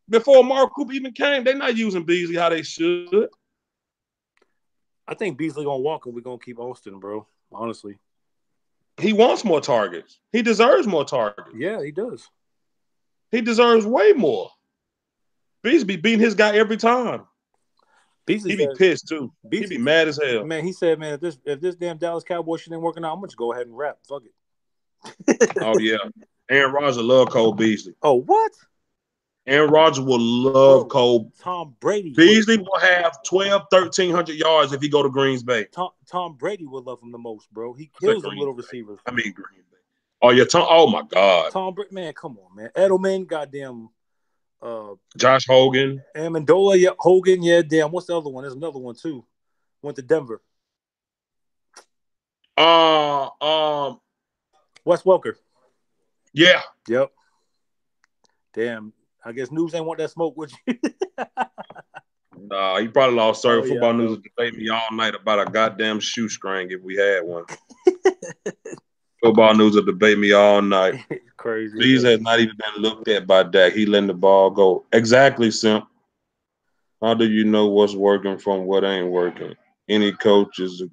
Before Amari Cooper even came, they're not using Beasley how they should. I think Beasley gonna walk and we're gonna keep Austin, bro. Honestly. He wants more targets. He deserves more targets. Yeah, he does. He deserves way more. Beasley be beating his guy every time. Beasley he be pissed too. He be mad as hell. Man, he said, man, if this damn Dallas Cowboys shit ain't working out, I'm gonna just go ahead and rap. Fuck it. Oh yeah. Aaron Rodgers love Cole Beasley. Oh, what? Aaron Rodgers will love Cole. Tom Brady. Beasley will have 1,300 yards if he go to Green Bay. Tom Brady would love him the most, bro. He kills them little receivers. I mean Green Bay. Oh yeah, oh my God. Tom Brady, man, come on, man. Edelman, goddamn. Josh Hogan. Amendola, yeah, Hogan, yeah, damn. What's the other one? There's another one too. Went to Denver. Wes Welker. Yeah. Yep. Damn. I guess News ain't want that smoke with you. Nah, he probably lost Football News would debate me all night about a goddamn shoestring if we had one. Football News will debate me all night. Crazy. These has not even been looked at by Dak. He letting the ball go. Exactly, Simp. How do you know what's working from what ain't working? Any coach is a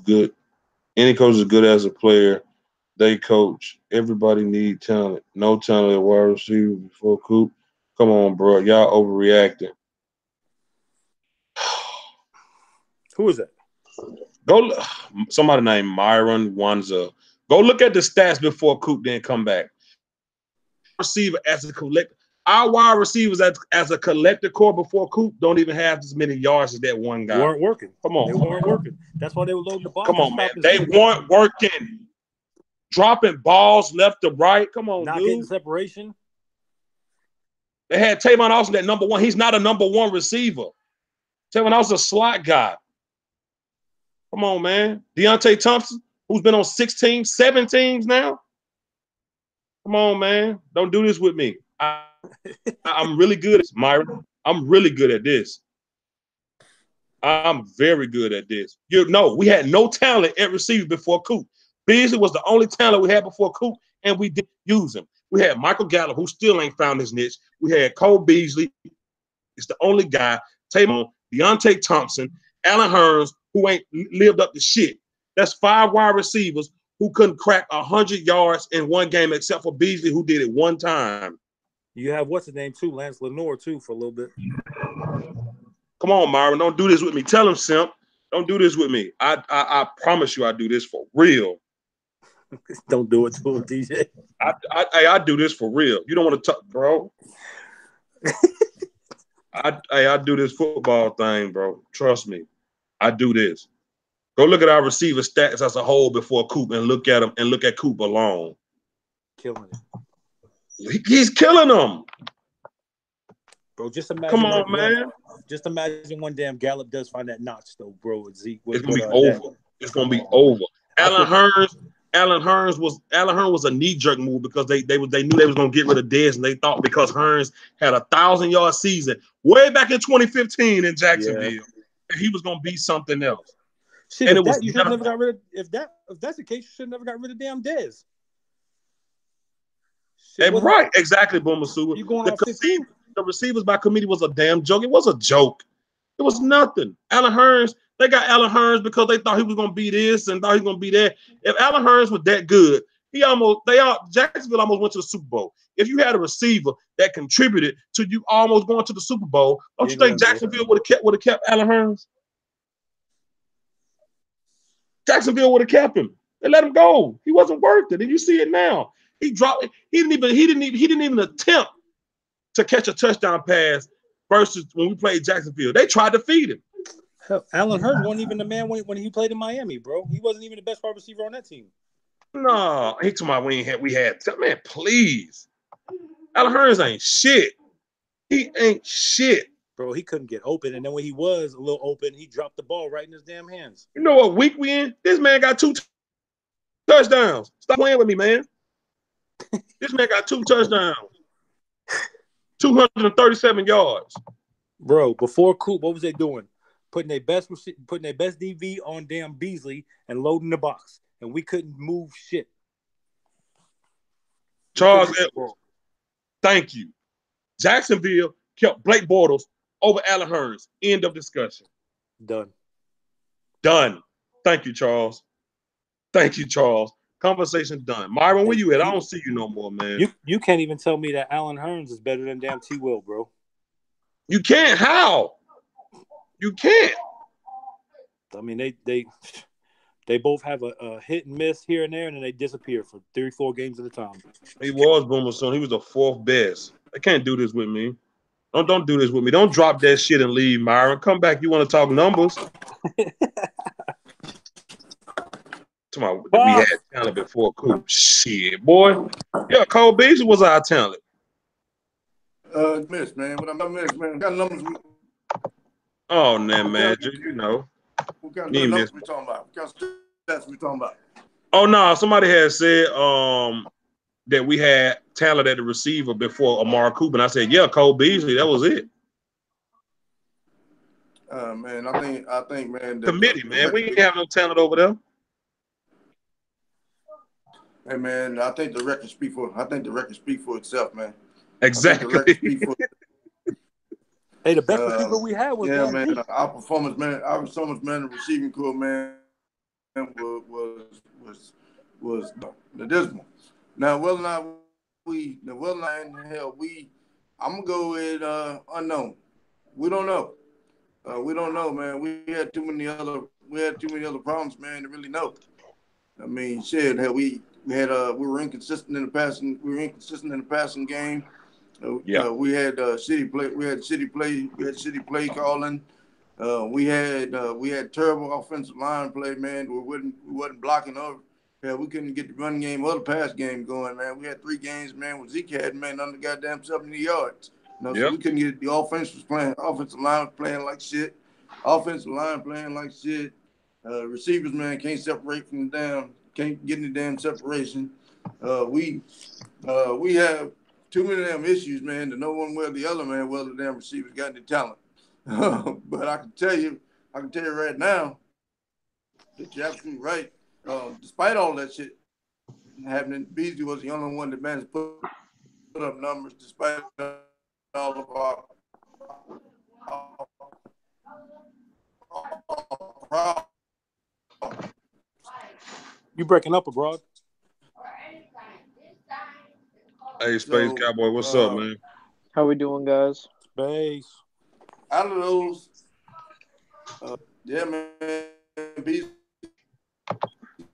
good. Any coach is good as a player. They coach. Everybody need talent. No talent at wide receiver before Coop. Come on, bro. Y'all overreacting. Who is that? Go. Somebody named Myron Wanza. Go look at the stats before Coop then come back. Receiver as a collector. Our wide receivers as a collector core before Coop don't even have as many yards as that one guy. Weren't working. Come on. They weren't working. That's why they were loading the box. Come on, man. They weren't working. Dropping balls left to right. Come on, not dude. getting separation. They had Tavon Austin at number one. He's not a number one receiver. Tavon Austin's a slot guy. Come on, man. Deontay Thompson, who's been on 6 teams, 7 teams now. Come on, man. Don't do this with me. I'm really good at this, Myron. I'm really good at this. I'm very good at this. We had no talent at receiver before Coop. Beasley was the only talent we had before Coop, and we didn't use him. We had Michael Gallup, who still ain't found his niche. We had Cole Beasley. It's the only guy. Tavon, Deontay Thompson, Allen Hurns, who ain't lived up to shit. That's 5 wide receivers who couldn't crack 100 yards in one game, except for Beasley, who did it one time. You have what's his name too, Lance Lenore too, for a little bit. Come on, Myron, don't do this with me. Tell him, Simp, don't do this with me. I promise you, I do this for real. Don't do it to him, DJ. I do this for real. You don't want to talk, bro. I do this football thing, bro. Trust me, I do this. Go look at our receiver stats as a whole before Coop and look at them and look at Coop alone. Killing it. He's killing them. Bro, just imagine. Come on, man. Just imagine one damn Gallup does find that notch, though, bro. With Zeke, it's gonna be over. It's gonna be over. Allen Hurns was a knee-jerk move because they knew they was gonna get rid of Dez, and they thought because Hurns had a 1,000-yard season way back in 2015 in Jacksonville, he was gonna be something else. Shit, and you should never got rid of if that's the case, you should never got rid of damn Dez. Right, exactly, Boomer Super. You going off 15? The receivers by committee was a damn joke. It was a joke. It was nothing. Allen Hurns, they got Allen Hurns because they thought he was gonna be this and thought he was gonna be that. If Allen Hurns was that good, Jacksonville almost went to the Super Bowl. If you had a receiver that contributed to you almost going to the Super Bowl, don't you think Jacksonville would have kept Allen Hurns? Jacksonville would have kept him. They let him go. He wasn't worth it, and you see it now. He dropped it. He didn't even attempt to catch a touchdown pass versus when we played Jacksonville. They tried to feed him. Hell, Allen Hurns wasn't even the man when he played in Miami, bro. He wasn't even the best wide receiver on that team. No, he told me we had man, please. Allen Hurns ain't shit. He ain't shit. Bro, he couldn't get open, and then when he was a little open, he dropped the ball right in his damn hands. You know what week we in? This man got 2 touchdowns. Stop playing with me, man. This man got 2 touchdowns. 237 yards. Bro, before Coop, what was they doing? Putting their best DV on damn Beasley and loading the box. And we couldn't move shit. Charles Edwards. Thank you. Jacksonville kept Blake Bortles over Allen Hurns. End of discussion. Done. Thank you, Charles. Conversation done. Myron, where you at? I don't see you no more, man. You can't even tell me that Allen Hurns is better than damn T. Will, bro. You can't. How? You can't. I mean, they both have a hit and miss here and there, and then they disappear for 3-4 games at a time. He was Boomer Son. He was the 4th best. They can't do this with me. Don't do this with me. Don't drop that shit and leave, Myron. Come back. You want to talk numbers? We had talent before Coop. Shit, boy. Yeah, Cole Beasley was our talent. Miss, man. What I miss, man. What kind of numbers Oh, man. You know. What kind of numbers we talking about? What kind of stats we talking about? Oh, no. Somebody had said that we had talent at the receiver before Amari Cooper. And I said, yeah, Cole Beasley. That was it. Man, I think, man. Committee, man. We ain't have no talent over there. Hey, man, I think the record speak for itself, man. Exactly. Hey, the best receiver we had was man. Dean. Our performance, man, the receiving core, man, was dismal. Now, whether or not I'm gonna go with unknown. We don't know. We don't know, man. We had too many other problems, man, to really know. I mean, shit. We were inconsistent in the passing. We were inconsistent in the passing game. We had shitty play. We had shitty play calling. We had terrible offensive line play, man. We wasn't blocking over. Yeah, we couldn't get the run game or the pass game going, man. We had 3 games, man, with Zeke had, man, under goddamn 70 yards. So we couldn't get the offensive line was playing like shit. Receivers, man, can't separate from the damn, can't get any damn separation. We have too many damn issues, man, to know one way or the other, man, whether the damn receivers got any talent. But I can tell you right now that you're absolutely right. Despite all that shit happening, Beasley was the only one that managed to put up numbers despite all of our problems. You breaking up abroad? Hey, Space Cowboy, what's up, man? How we doing, guys? Space. Out of those, yeah, man, Beasley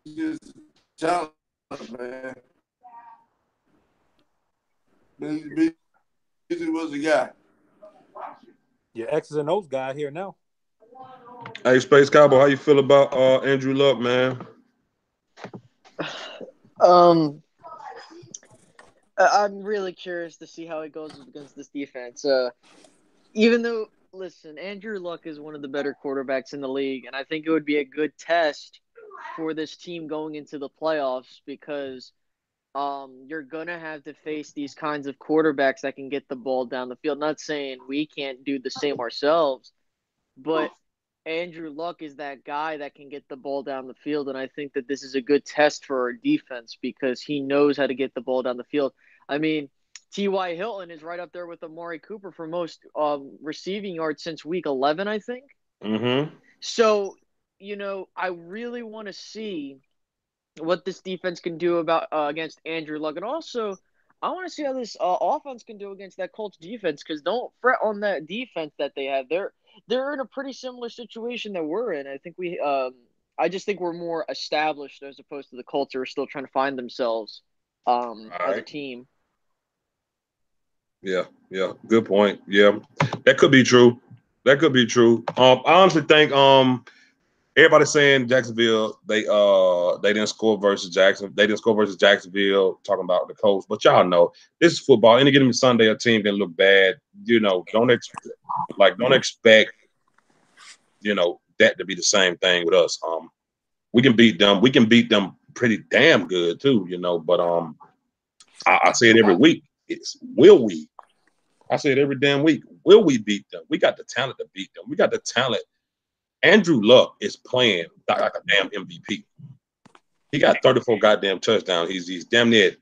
is talented, man. Beasley was the guy. Your X's and O's guy here now. Hey, Space Cowboy, how you feel about Andrew Luck, man? I'm really curious to see how it goes against this defense. Even though, listen, Andrew Luck is one of the better quarterbacks in the league, and I think it would be a good test for this team going into the playoffs because you're going to have to face these kinds of quarterbacks that can get the ball down the field. Not saying we can't do the same ourselves, but Andrew Luck is that guy that can get the ball down the field, and I think that this is a good test for our defense because he knows how to get the ball down the field. I mean, T.Y. Hilton is right up there with Amari Cooper for most receiving yards since week 11, I think. Mm-hmm. So, I really want to see what this defense can do against Andrew Luck. And also, I want to see how this offense can do against that Colts defense because don't fret on that defense that they have. They're in a pretty similar situation that we're in. I think I just think we're more established as opposed to the Colts who are still trying to find themselves as a team. Yeah, good point. Yeah, that could be true. I honestly think everybody's saying Jacksonville they didn't score versus Jacksonville. They didn't score versus Jacksonville. Talking about the Colts, but y'all know this is football. Any given Sunday, a team can look bad. Don't expect that to be the same thing with us. We can beat them. We can beat them pretty damn good too. But I say it every week. Will we? I say it every damn week. Will we beat them? We got the talent to beat them. We got the talent. Andrew Luck is playing like a damn MVP. He got 34 goddamn touchdowns. He's damn near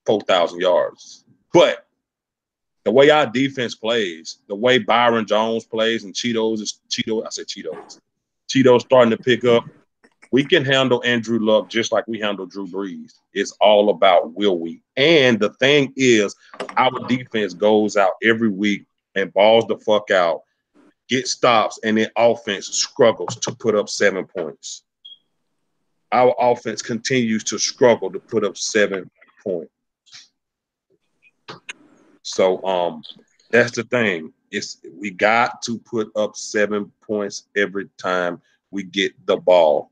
4,000 yards. But the way our defense plays, the way Byron Jones plays, and Cheeto's starting to pick up. We can handle Andrew Luck just like we handle Drew Brees. It's all about will we. And the thing is, our defense goes out every week and balls the fuck out, gets stops, and then offense struggles to put up 7 points. Our offense continues to struggle to put up 7 points. So that's the thing. We got to put up 7 points every time we get the ball.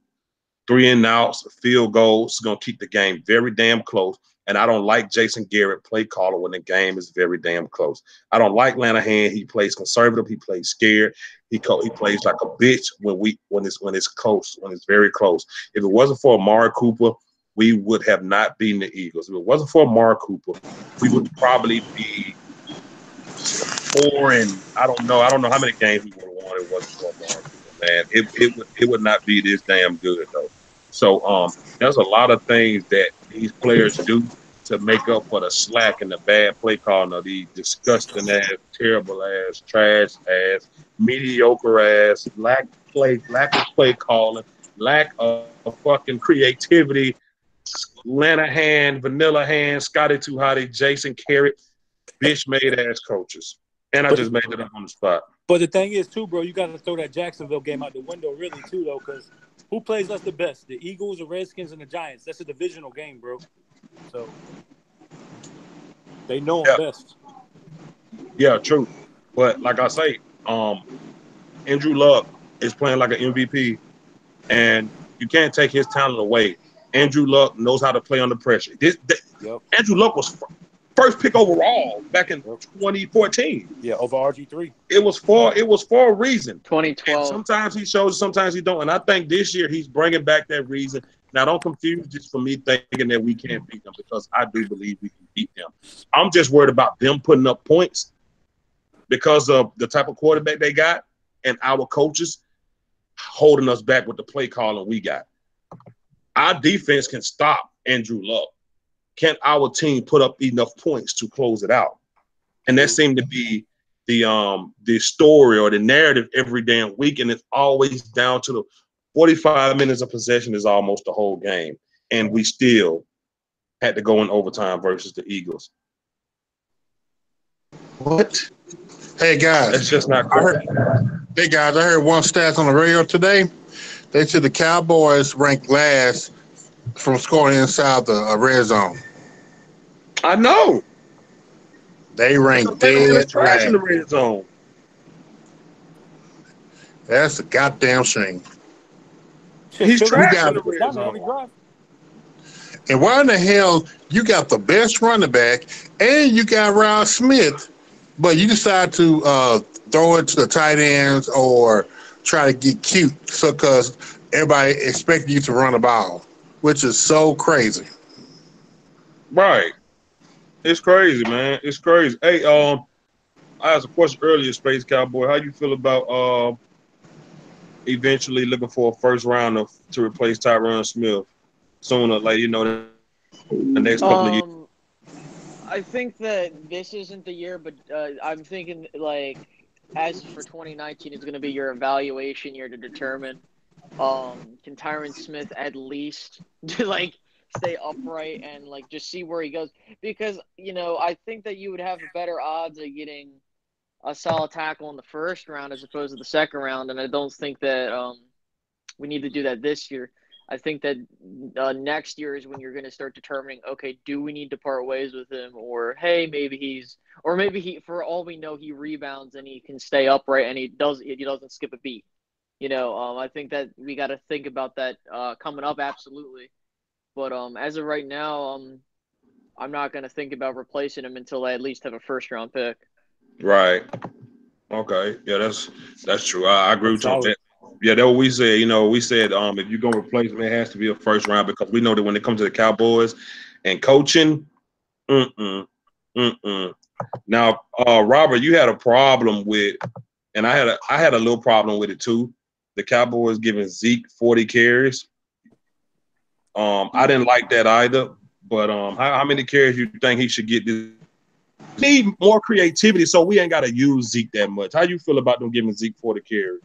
3 and outs, field goals, going to keep the game very damn close. And I don't like Jason Garrett, play caller, when the game is very damn close. I don't like Lanahan. He plays conservative. He plays scared. He plays like a bitch when it's close, when it's very close. If it wasn't for Amari Cooper, we would have not beaten the Eagles. If it wasn't for Amari Cooper, we would probably be 4 and I don't know how many games we would have won. It wasn't for Amari Cooper, man. It would not be this damn good though. So there's a lot of things that these players do to make up for the slack and the bad play calling of the disgusting ass, terrible ass, trash ass, mediocre ass, lack of play calling, lack of fucking creativity, Lanahan, Vanilla Hand, Scotty Too Hotty, Jason Carrot, bitch made ass coaches. And I just made it up on the spot. But the thing is, too, bro, you got to throw that Jacksonville game out the window, really, too, though, because who plays us the best? The Eagles, the Redskins, and the Giants. That's a divisional game, bro. So they know them best. Yeah, true. But like I say, Andrew Luck is playing like an MVP, and you can't take his talent away. Andrew Luck knows how to play under pressure. Andrew Luck was first pick overall back in 2014. Yeah, over RG3. It was for a reason. 2012. And sometimes he shows, sometimes he don't. And I think this year he's bringing back that reason. Now, don't confuse this for me thinking that we can't beat them, because I do believe we can beat them. I'm just worried about them putting up points because of the type of quarterback they got and our coaches holding us back with the play calling we got. Our defense can stop Andrew Luck. Can our team put up enough points to close it out? And that seemed to be the story or the narrative every damn week, and it's always down to the 45 minutes of possession is almost the whole game, and we still had to go in overtime versus the Eagles. What? Hey guys, that's just not correct. I heard one stat on the radio today. They said the Cowboys ranked last from scoring inside the red zone. I know. They ranked dead trash in the red zone. That's a goddamn shame. He's trash in the red zone. And why in the hell you got the best running back and you got Ross Smith, but you decide to throw it to the tight ends or try to get cute, so because everybody expected you to run the ball, which is so crazy. Right. It's crazy, man. It's crazy. Hey, I asked a question earlier, Space Cowboy. How you feel about eventually looking for a first rounder to replace Tyron Smith sooner, like, you know, the next couple of years? I think that this isn't the year, but I'm thinking, like, as for 2019, it's going to be your evaluation year to determine can Tyron Smith at least like stay upright and like just see where he goes, because you know I think that you would have better odds of getting a solid tackle in the first round as opposed to the second round, and I don't think that we need to do that this year. I think that next year is when you're going to start determining, okay, do we need to part ways with him, or hey, maybe he, for all we know, he rebounds and he can stay upright and he doesn't skip a beat. You know, I think that we got to think about that coming up, absolutely. But as of right now, I'm not going to think about replacing him until I at least have a first-round pick. Right. Okay. Yeah, that's true. I agree with you on that. Yeah, that's what we said. You know, we said if you're going to replace him, it has to be a first round, because we know that when it comes to the Cowboys and coaching, Now, Robert, you had a problem with, and I had a little problem with it too, the Cowboys giving Zeke 40 carries. I didn't like that either. But how many carries you think he should get? Need more creativity, so we ain't got to use Zeke that much. How you feel about them giving Zeke 40 carries?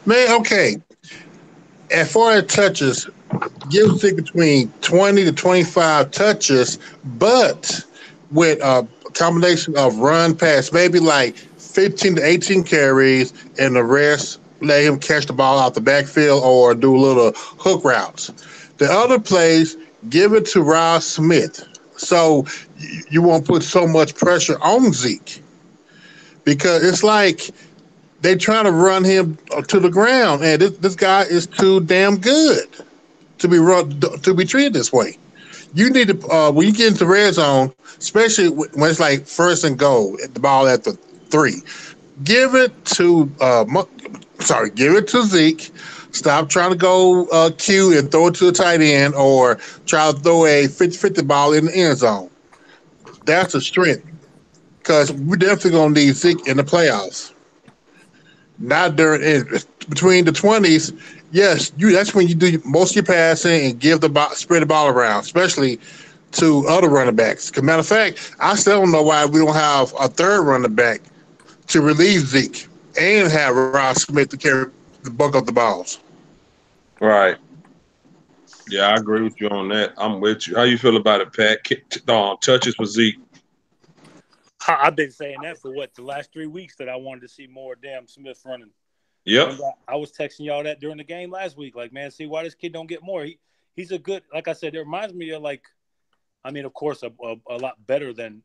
Man, okay. At 40 touches, give Zeke between 20 to 25 touches, but with a combination of run, pass, maybe like 15 to 18 carries, and the rest let him catch the ball out the backfield or do a little hook routes. The other plays, give it to Ross Smith, so you won't put so much pressure on Zeke, because it's like they trying to run him to the ground, and this guy is too damn good to be treated this way. You need to when you get into red zone, especially when it's like first and goal, the ball at the 3, give it to Zeke. Stop trying to go Q and throw it to the tight end, or try to throw a 50-50 ball in the end zone. That's a strength, because we're definitely going to need Zeke in the playoffs. Not between the 20s. Yes, that's when you do most of your passing and spread the ball around, especially to other running backs. As a matter of fact, I still don't know why we don't have a third running back to relieve Zeke and have Ross Smith to carry the bulk of the balls. Right. Yeah, I agree with you on that. I'm with you. How you feel about it, Pat? Touches for Zeke. I've been saying that for the last 3 weeks that I wanted to see more damn Smith running. Yep. Remember, I was texting y'all that during the game last week. Like, man, see why this kid don't get more. He's a good, like I said, it reminds me of of course, a lot better than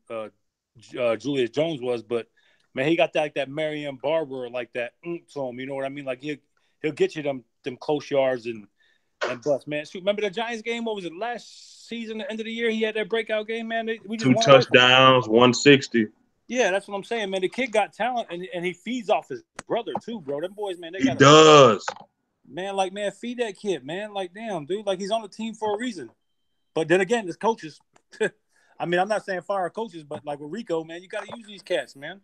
Julius Jones was, but man, he got that Marion Barber, like that to him. You know what I mean? Like he'll get you them close yards and bust, man. Shoot, remember the Giants game? What was it, last season, the end of the year? He had that breakout game, man. We just 2 touchdowns, 160. Yeah, that's what I'm saying, man. The kid got talent, and he feeds off his brother too, bro. Them boys, man, He does. Man, feed that kid, man. Like, damn, dude. Like, he's on the team for a reason. But then again, it's coaches. I mean, I'm not saying fire coaches, but like with Rico, man, you got to use these cats, man.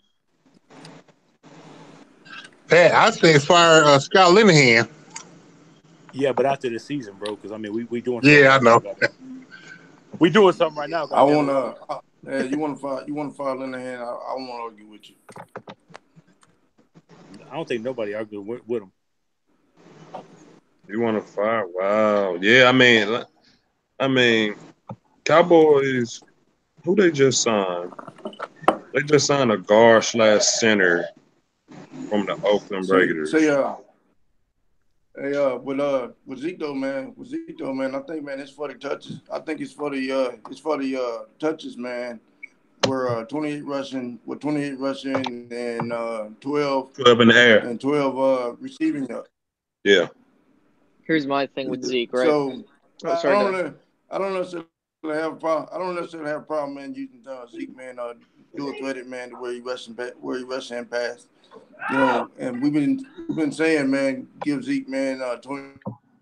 Pat, I say fire Scott Linehan. Yeah, but after the season, bro, because I mean, we doing. Yeah, I know. We doing something right now. I want to. You want to fire Linehan? I want to argue with you. I don't think nobody argued with him. You want to fire? Wow. Yeah, I mean, Cowboys. Who they just signed? They just signed a guard / center from the Oakland Raiders. With Zeke though, man. I think, man, it's for the touches. I think it's for the touches, man. We're 28 rushing and 12 in the air and 12 receiving yards. Yeah. Here's my thing with Zeke, right? So I don't necessarily have a problem. I don't necessarily have a problem, man, using Zeke, man, dual threaded, man, where he rushing and pass. You know, and we've been saying, man, give Zeke, man, 20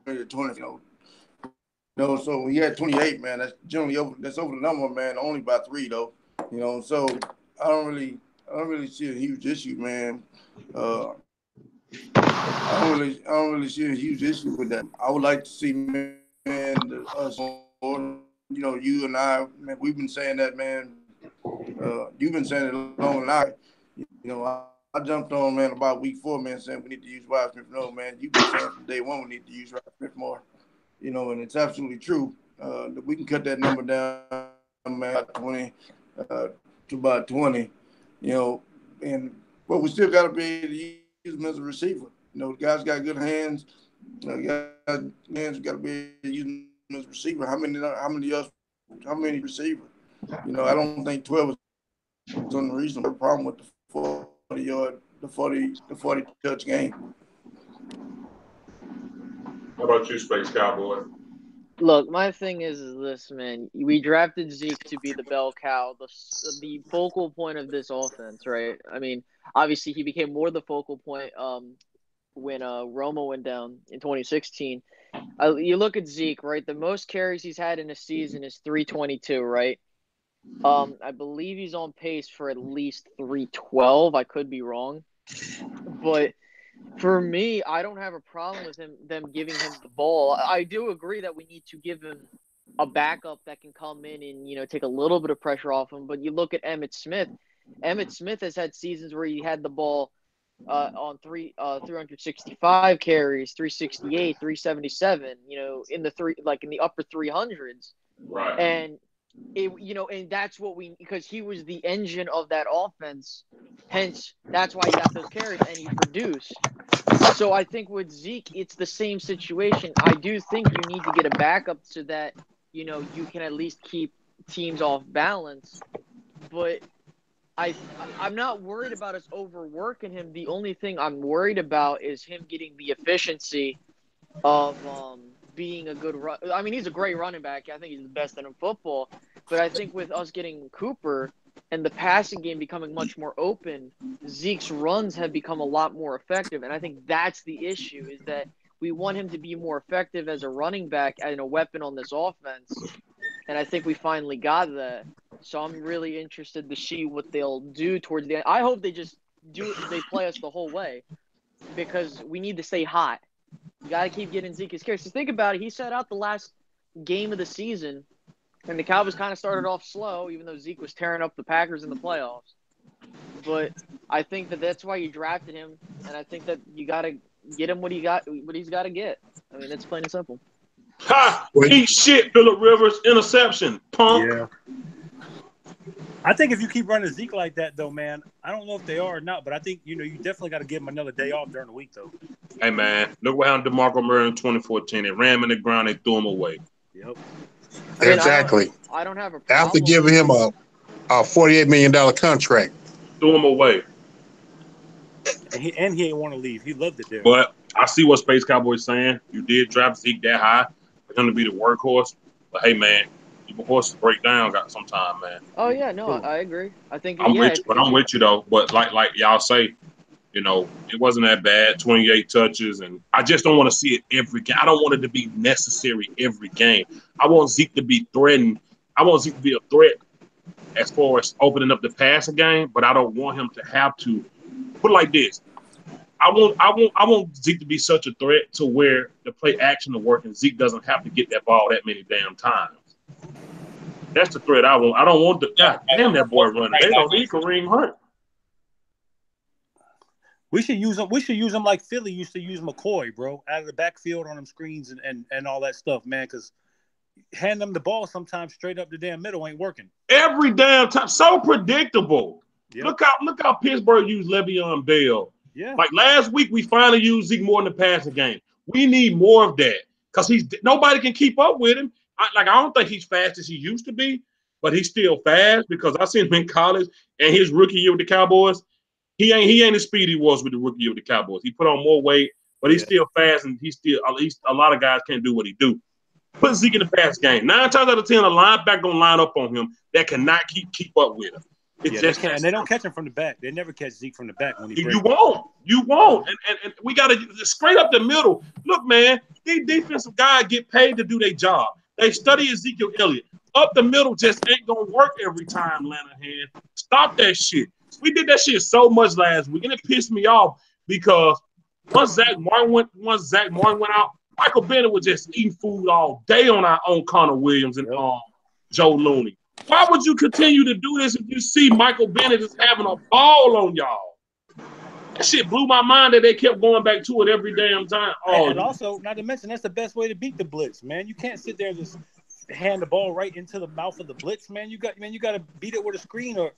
to 20. You know, so he had 28, man. That's generally over the number, man. Only by 3 though. You know, so I don't really see a huge issue, man. I don't really see a huge issue with that. I would like to see, man, us, you know, you and I, man, we've been saying that, man. You've been saying it long and I, you know, I jumped on, man, about week 4, man, saying we need to use Wyatt Smith. No, man, you've been saying from day 1 we need to use Wyatt Smith more. You know, and it's absolutely true. We can cut that number down, man, 20 to about 20, you know, but we still got to be able to use him as a receiver. You know, the guy's got good hands. Got to be able to use him as a receiver. How many receiver? You know, I don't think 12 is unreasonable. Problem with the 40 touch game. How about you, Space Cowboy? Look, my thing is this, man. We drafted Zeke to be the bell cow, the focal point of this offense, right? I mean, obviously he became more the focal point when Romo went down in 2016. You look at Zeke, right? The most carries he's had in a season is 322, right? I believe he's on pace for at least 312. I could be wrong, but for me, I don't have a problem with them giving him the ball. I do agree that we need to give him a backup that can come in and, you know, take a little bit of pressure off him. But you look at Emmitt Smith. Emmitt Smith has had seasons where he had the ball on 365 carries, 368, 377. You know, in the upper 300s. Right. And and that's what because he was the engine of that offense. Hence, that's why he got those carries and he produced. So I think with Zeke, it's the same situation. I do think you need to get a backup so that, you know, you can at least keep teams off balance. But I'm not worried about us overworking him. The only thing I'm worried about is him getting the efficiency of being a good run. I mean, he's a great running back. I think he's the best in football. But I think with us getting Cooper and the passing game becoming much more open, Zeke's runs have become a lot more effective. And I think that's the issue, is that we want him to be more effective as a running back and a weapon on this offense. And I think we finally got that. So I'm really interested to see what they'll do towards the end. I hope they play us the whole way, because we need to stay hot. You got to keep getting Zeke his carries. So think about it. He sat out the last game of the season And the Cowboys kind of started off slow, even though Zeke was tearing up the Packers in the playoffs. But I think that's why you drafted him, and I think that you got to get him what he's got to get. I mean, that's plain and simple. Ha! Eat shit, Phillip Rivers, interception, punk. Yeah. I think if you keep running Zeke like that, though, man, I don't know if they are or not, but I think, you definitely got to give him another day off during the week, though. Hey, man, look what happened to DeMarco Murray in 2014. They ran him in the ground. They threw him away. Yep. Exactly. I don't have a problem. After giving him a $48 million contract. Threw him away. And he ain't want to leave. He loved it there. But I see what Space Cowboy's saying. You did draft Zeke that high for him to be the workhorse. But, hey, man, your horses break down sometime, man. Oh, yeah, no, I agree. I think I'm with you, though. But like y'all say, it wasn't that bad, 28 touches. And I just don't want to see it every game. I don't want it to be necessary every game. I want Zeke to be threatened. I want Zeke to be a threat as far as opening up the passing game, but I don't want him to have to put it like this. I want Zeke to be such a threat to where the play action will work and Zeke doesn't have to get that ball that many damn times. That's the threat I want. I don't want God damn that boy running. They don't need Kareem Hunt. We should use him like Philly used to use McCoy, bro, out of the backfield on them screens and all that stuff, man, because hand them the ball sometimes straight up the damn middle ain't working. Every damn time. So predictable. Yep. Look how Pittsburgh used Le'Veon Bell. Yeah. Like last week, we finally used Zeke more in the passing game. We need more of that because nobody can keep up with him. I don't think he's fast as he used to be, but he's still fast because I seen him in college and his rookie year with the Cowboys. He ain't as speed he was with the rookie year with the Cowboys. He put on more weight, but he's still fast and he's still at least a lot of guys can't do what he do. Put Zeke in the pass game. 9 times out of 10, a linebacker gonna line up on him that cannot keep up with him. And they don't catch him from the back. They never catch Zeke from the back when he breaks. You won't. And we got to straight up the middle. Look, man, these defensive guys get paid to do their job. They study Ezekiel Elliott. Up the middle just ain't going to work every time, Lanahan. Stop that shit. We did that shit so much last week, and it pissed me off because once Zach Martin went out, Michael Bennett was just eating food all day on Connor Williams and Joe Looney. Why would you continue to do this if you see Michael Bennett is having a ball on y'all? That shit blew my mind that they kept going back to it every damn time. And also, not to mention, that's the best way to beat the blitz, man. You can't sit there and just hand the ball right into the mouth of the blitz, man. You got to beat it with a screen or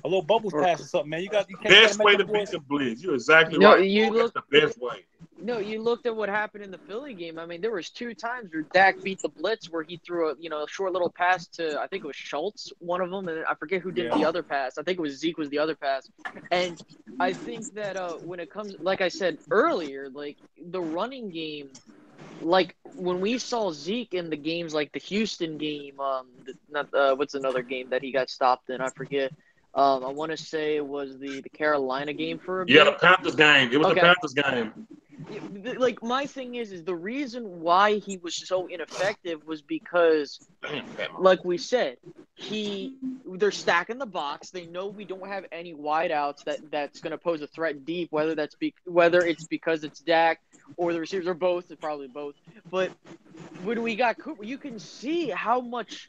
a little bubbles pass or something, man. Best way to beat the blitz. You're exactly right. That's the best way. No, you looked at what happened in the Philly game. I mean, there was 2 times where Dak beat the blitz where he threw a short little pass to, I think it was Schultz, one of them, and I forget who did the other pass. I think it was Zeke was the other pass. And I think that when it comes, like I said earlier, like the running game, like when we saw Zeke in the games like the Houston game, what's another game that he got stopped in? I forget. I want to say it was the Carolina game for a bit. Yeah, the Panthers game. It was the Panthers game. Like my thing is the reason why he was so ineffective was because, like we said, they're stacking the box. They know we don't have any wideouts that's going to pose a threat deep. Whether it's because it's Dak or the receivers or both, it's probably both. But when we got Cooper, you can see how much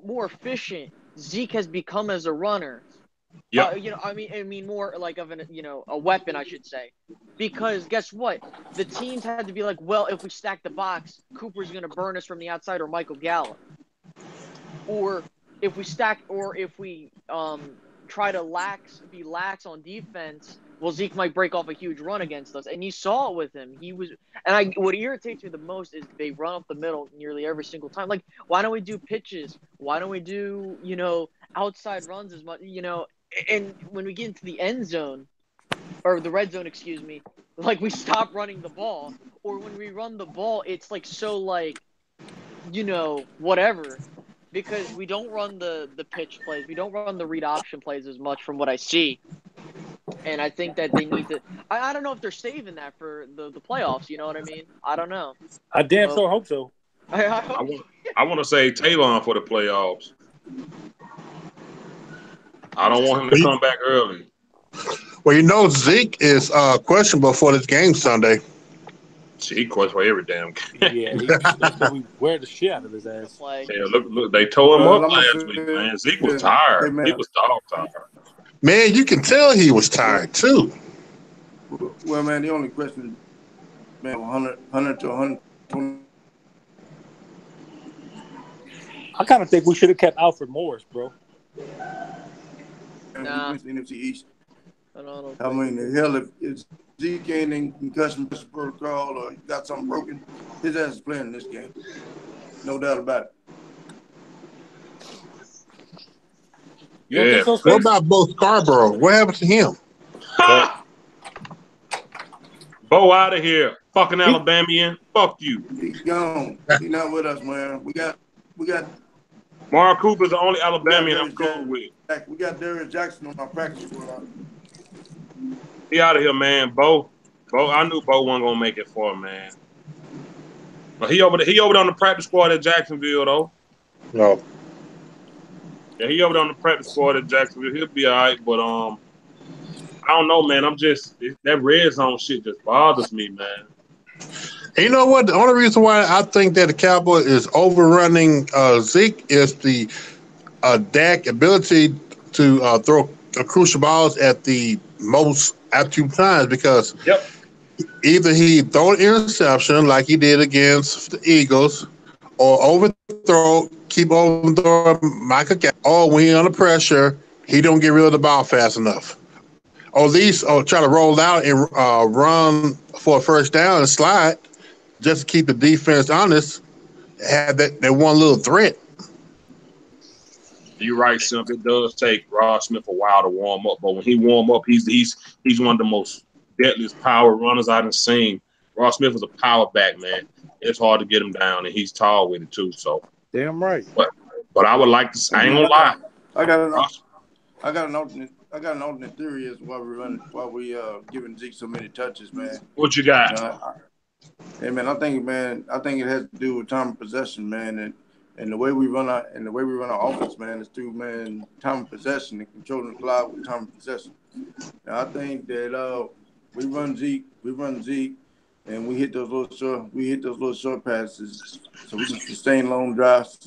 more efficient Zeke has become as a runner. Yeah. I mean more like of a weapon, I should say. Because guess what? The teams had to be like, well, if we stack the box, Cooper's going to burn us from the outside or Michael Gallup. Or if we try to be lax on defense, well, Zeke might break off a huge run against us. And you saw it with him. What irritates me the most is they run up the middle nearly every single time. Like, why don't we do pitches? Why don't we do, outside runs as much, and when we get into the end zone, or the red zone, excuse me, like we stop running the ball, or when we run the ball, it's like so like, whatever, because we don't run the pitch plays, we don't run the read option plays as much from what I see, and I think that they need to. I don't know if they're saving that for the playoffs. You know what I mean? I don't know. I damn sure hope so. I want to say Tavon for the playoffs. I don't want him to come back early. Well, Zeke is questionable for this game Sunday. He coached for every damn game. Yeah, we wear the shit out of his ass. Yeah, look, they tore him up last week, man. Zeke was tired. He was dog tired. Man, you can tell he was tired too. Well, man, the only question, man, 100 to 120. I kind of think we should have kept Alfred Morris, bro. Nah. NFC East. I mean, the hell, if Zeke ain't in concussion protocol or got something broken, his ass is playing in this game. No doubt about it. Yeah. What about Bo Scarborough? What happened to him? Bo out of here. Fucking Alabamian. Fuck you. He's gone. He's not with us, man. We got Mark Cooper's the only Alabamian I'm cool with. We got Darius Jackson on our practice squad. He out of here, man. Bo, I knew Bo wasn't gonna make it for him, man. But he over on the practice squad at Jacksonville, though. No. Yeah, he over there on the practice squad at Jacksonville. He'll be all right, but I don't know, man. That red zone shit just bothers me, man. And you know what? The only reason why I think that the Cowboys is overrunning Zeke is the Dak ability to throw crucial balls at the most opportune times, because either he throw an interception like he did against the Eagles, or keep overthrowing Michael Gallup, or when he's under pressure, he don't get rid of the ball fast enough. Or at least try to roll out and run for a first down and slide, just to keep the defense honest, have that one little threat. You're right, Simp. It does take Rod Smith a while to warm up, but when he warm up, he's one of the most deadliest power runners I've seen. Rod Smith is a power back, man. It's hard to get him down, and he's tall with it too. So damn right. But I would like to. I ain't gonna lie. I got an alternate theory as to why we giving Zeke so many touches, man. What you got? Hey, man, I think it has to do with time of possession, man, and the way we run our offense, man, is through, man, time of possession and controlling the clock with time of possession. Now, I think that we run Zeke, and we hit those little short passes, so we can sustain long drives,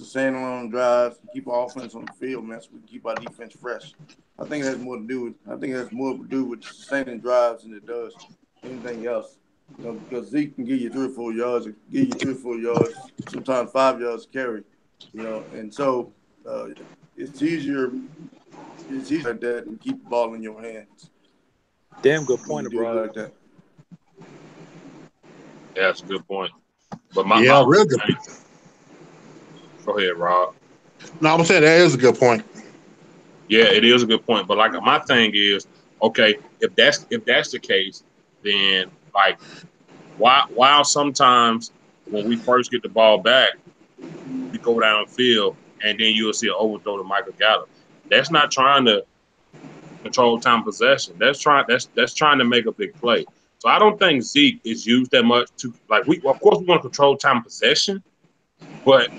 keep our offense on the field, man, so we can keep our defense fresh. I think it has more to do with sustaining drives than it does anything else. You know, because Zeke can give you 3 or 4 yards, sometimes 5 yards to carry. You know, and so it's easier like that and keep the ball in your hands. Damn good point, bro. Like that. Yeah, that's a good point. But real good. Go ahead, Rob. No, I'm saying that is a good point. Yeah, it is a good point. But like my thing is, okay, if that's the case, then like why sometimes when we first get the ball back, we go downfield and then you'll see an overthrow to Michael Gallup. That's not trying to control time possession. That's trying to make a big play. So I don't think Zeke is used that much to of course we want to control time possession, but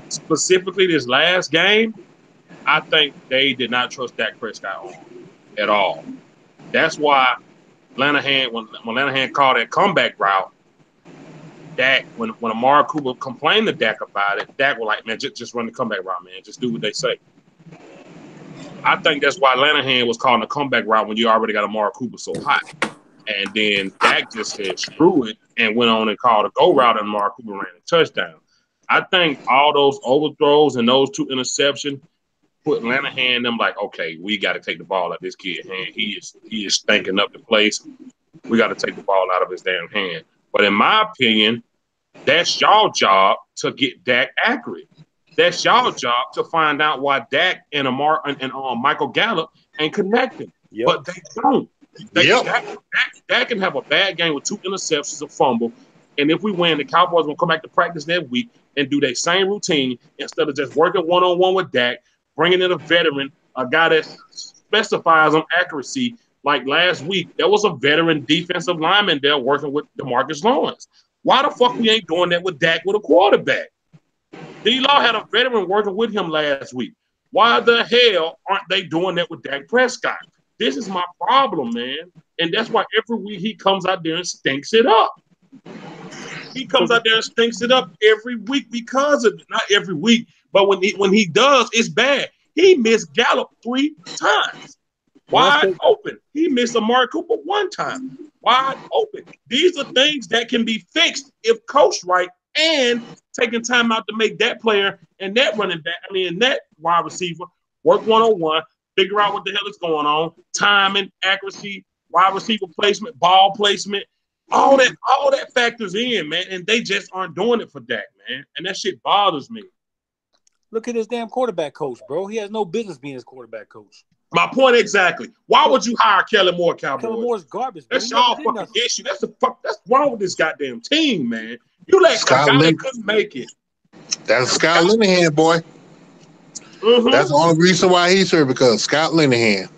specifically this last game, I think they did not trust Dak Prescott at all. That's why Lanahan, when Lanahan called that comeback route, Dak, when Amari Cooper complained to Dak about it, Dak was like, man, just run the comeback route, man. Just do what they say. I think that's why Lanahan was calling the comeback route when you already got Amari Cooper so hot. And then Dak just said, screw it, and went on and called a go route, and Amari Cooper ran a touchdown. I think all those overthrows and those 2 interceptions put Lanahan and them like, okay, we got to take the ball out of this kid's hand. He is stinking up the place. We got to take the ball out of his damn hand. But in my opinion, that's y'all job to get Dak accurate. That's y'all job to find out why Dak and Michael Gallup ain't connecting. Yep. But they don't. Dak can have a bad game with 2 interceptions, a fumble, and if we win, the Cowboys will come back to practice that week and do their same routine instead of just working one-on-one with Dak, bringing in a veteran, a guy that specifies on accuracy. Like last week, there was a veteran defensive lineman there working with DeMarcus Lawrence. Why the fuck we ain't doing that with Dak with a quarterback? D-Law had a veteran working with him last week. Why the hell aren't they doing that with Dak Prescott? This is my problem, man. And that's why every week he comes out there and stinks it up. He comes out there and stinks it up every week because of not every week, but when he does, it's bad. He missed Gallup 3 times. Wide open. He missed Amari Cooper 1 time. Wide open. These are things that can be fixed if coached right and taking time out to make that player and that running back, and that wide receiver work one-on-one, figure out what the hell is going on, timing, accuracy, wide receiver placement, ball placement, all that factors in, man, and they just aren't doing it for Dak, man, and that shit bothers me. Look at his damn quarterback coach, bro. He has no business being his quarterback coach. My point exactly. Why would you hire Kellen Moore, Cowboys? Kellen Moore's garbage. That's y'all fucking issue. That's wrong with this goddamn team, man. You let Scott Linehan couldn't make it. That's Scott Linehan, boy. Mm-hmm. That's the only reason why he's here, because Scott Linehan.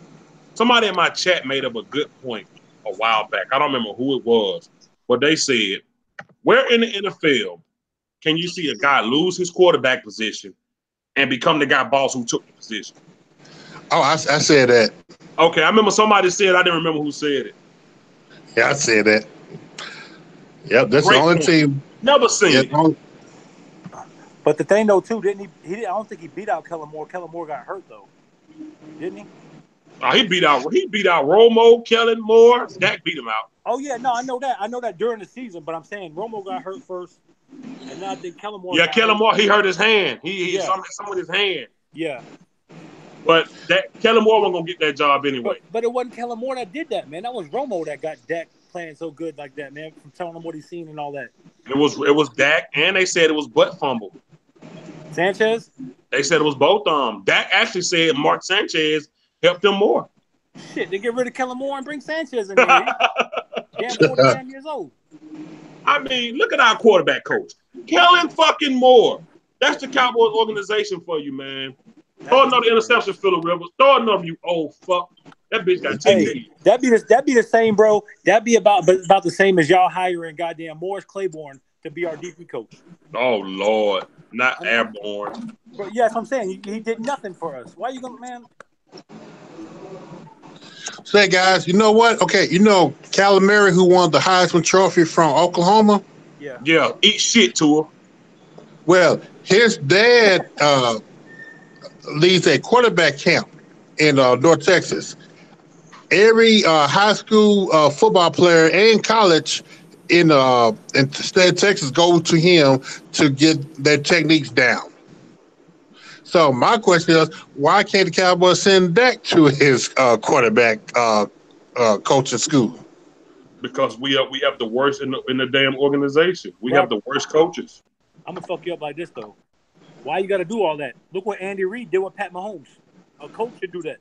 Somebody in my chat made up a good point a while back. I don't remember who it was, but they said, where in the NFL can you see a guy lose his quarterback position and become the guy boss who took the position? Oh, I said that. Okay, I remember somebody said. I didn't remember who said it. Yeah, I said that. Yep, that's the only team. Never seen it. But the thing, though, too, didn't he? I don't think he beat out Kellen Moore. Kellen Moore got hurt, though, didn't he? He beat out Romo, Kellen Moore. Dak beat him out. Oh yeah, no, I know that during the season. But I'm saying Romo got hurt first, and now I think Kellen Moore. Yeah, Kellen Moore, he hurt his hand. He some with his hand. Yeah. But Kellen Moore wasn't gonna get that job anyway. But it wasn't Kellen Moore that did that, man. That was Romo that got Dak playing so good like that, man. From telling him what he's seen and all that. It was Dak, and they said it was butt fumble. Sanchez? They said it was both. Dak actually said Mark Sanchez helped him more. Shit, they get rid of Kellen Moore and bring Sanchez in there. Damn, 49 years old. I mean, look at our quarterback coach, Kellen fucking Moore. That's the Cowboys organization for you, man. Throw another interception, Phillip Rivers. Throw another, you old fuck. That bitch got 10 days. That'd be the same, bro. That'd be about the same as y'all hiring goddamn Morris Claiborne to be our DP coach. Oh Lord, not Airborne. But yeah, that's what I'm saying. He did nothing for us. Why you gonna, man? Say, guys, you know what? Okay, you know Calamari, who won the Heisman Trophy from Oklahoma? Yeah, eat shit to her. Well, his dad leads a quarterback camp in North Texas. Every high school football player and college in the state of Texas go to him to get their techniques down. So my question is, why can't the Cowboys send Dak to his quarterback coaching school? Because we have the worst in the damn organization. We have the worst coaches. I'm gonna fuck you up like this though. Why you got to do all that? Look what Andy Reid did with Pat Mahomes. A coach should do that.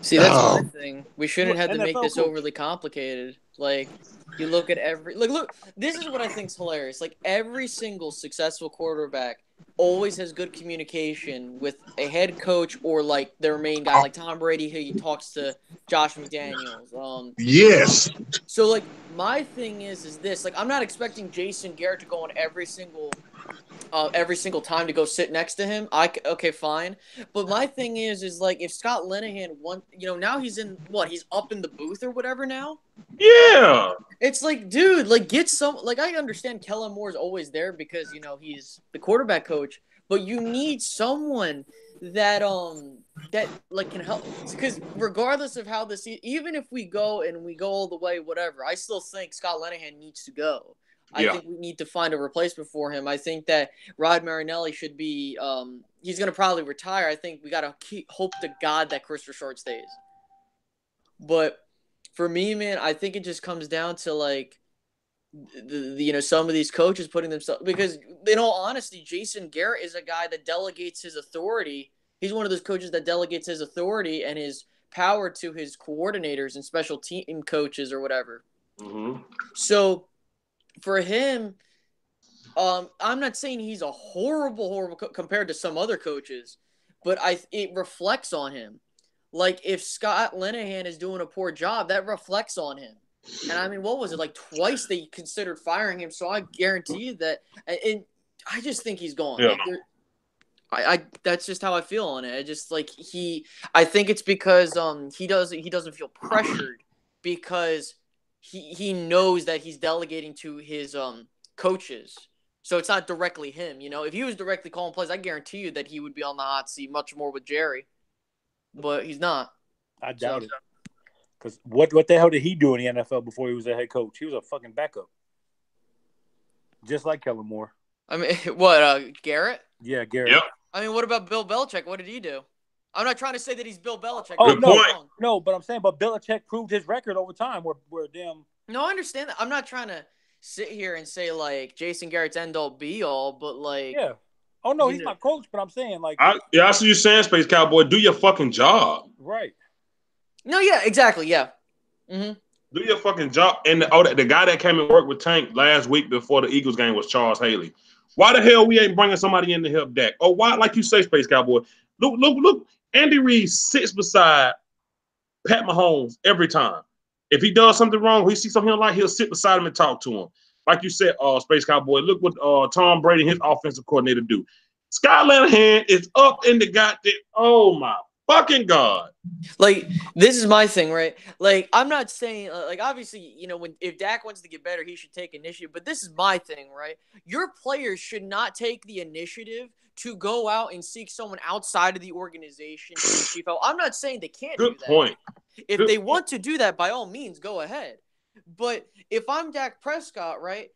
See, that's my thing. We shouldn't have to make this overly complicated. Like, you look at look. This is what I think is hilarious. Like, every single successful quarterback always has good communication with a head coach or like their main guy, like Tom Brady, who he talks to Josh McDaniels. Yes. So, like, my thing is this. Like, I'm not expecting Jason Garrett to go on every single time to go sit next to him. Okay, fine. But my thing is like, if Scott Linehan now he's up in the booth or whatever now. Yeah. It's like, dude, like, get some, like, I understand Kellen Moore's always there because, he's the quarterback coach, but you need someone that like can help, because regardless of how even if we go all the way, whatever, I still think Scott Linehan needs to go. I think we need to find a replacement for him. I think that Rod Marinelli should be he's going to probably retire. I think we got to hope to God that Chris Richard stays. But for me, man, I think it just comes down to like some of these coaches putting themselves, because in all honesty, Jason Garrett is a guy that delegates his authority. He's one of those coaches that delegates his authority and his power to his coordinators and special team coaches or whatever. Mm-hmm. So for him, I'm not saying he's a horrible compared to some other coaches, but it reflects on him. Like, if Scott Linehan is doing a poor job, that reflects on him. And I mean, what was it, like twice they considered firing him? So I guarantee you that, and I just think he's gone. Yeah. Like, that's just how I feel on it. I just like I think it's because he doesn't feel pressured because he knows that he's delegating to his coaches. So it's not directly him, you know. If he was directly calling plays, I guarantee you that he would be on the hot seat much more with Jerry. But he's not. I doubt it. Because what the hell did he do in the NFL before he was a head coach? He was a fucking backup. Just like Kellen Moore. I mean, what, Garrett? Yeah, Garrett. Yep. I mean, what about Bill Belichick? What did he do? I'm not trying to say that he's Bill Belichick. Oh, Good point. No, but I'm saying, but Belichick proved his record over time where damn. No, I understand that. I'm not trying to sit here and say, like, Jason Garrett's end-all, be-all, but, like. Yeah. Oh, no, he's my coach, but I'm saying, like. I see you saying, Space Cowboy, do your fucking job. Right. No, yeah, exactly, yeah. Mm-hmm. Do your fucking job. And the guy that came and worked with Tank last week before the Eagles game was Charles Haley. Why the hell we ain't bringing somebody in to help Dak? Oh, why, like you say, Space Cowboy, look. Andy Reid sits beside Pat Mahomes every time. If he does something wrong, we see something like, he'll sit beside him and talk to him. Like you said, Space Cowboy, look what Tom Brady and his offensive coordinator do. Scott Linehan is up in the goddamn, oh my fucking God. Like, this is my thing, right? Like, I'm not saying, like, obviously, you know, if Dak wants to get better, he should take initiative. But this is my thing, right? Your players should not take the initiative to go out and seek someone outside of the organization to be chief out. I'm not saying they can't do that. Good point. If they want to do that, by all means, go ahead. But if I'm Dak Prescott, right,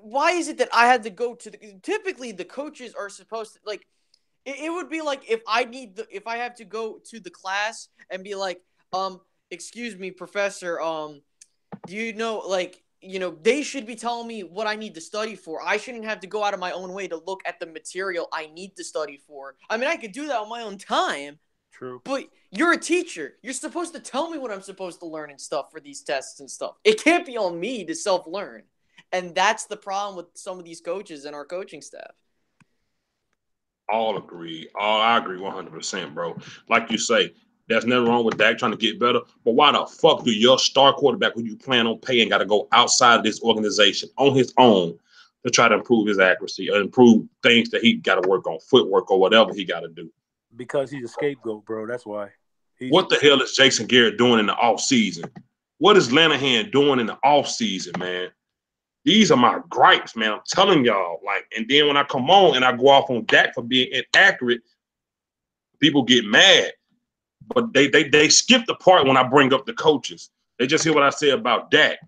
why is it that I had to go to typically the coaches are supposed to, like, it would be like if I have to go to the class and be like, excuse me, professor, do you know, like, you know, they should be telling me what I need to study for. I shouldn't have to go out of my own way to look at the material I need to study for. I mean, I could do that on my own time. True. But you're a teacher. You're supposed to tell me what I'm supposed to learn and stuff for these tests and stuff. It can't be on me to self-learn. And that's the problem with some of these coaches and our coaching staff. All agree. I agree 100%, bro. Like you say, there's nothing wrong with Dak trying to get better. But why the fuck do your star quarterback who you plan on paying got to go outside of this organization on his own to try to improve his accuracy or improve things that he got to work on, footwork or whatever he got to do? Because he's a scapegoat, bro. That's why. What the hell is Jason Garrett doing in the offseason? What is Linehan doing in the offseason, man? These are my gripes, man. I'm telling y'all. Like, and then when I come on and I go off on Dak for being inaccurate, people get mad. But they skip the part when I bring up the coaches. They just hear what I say about Dak.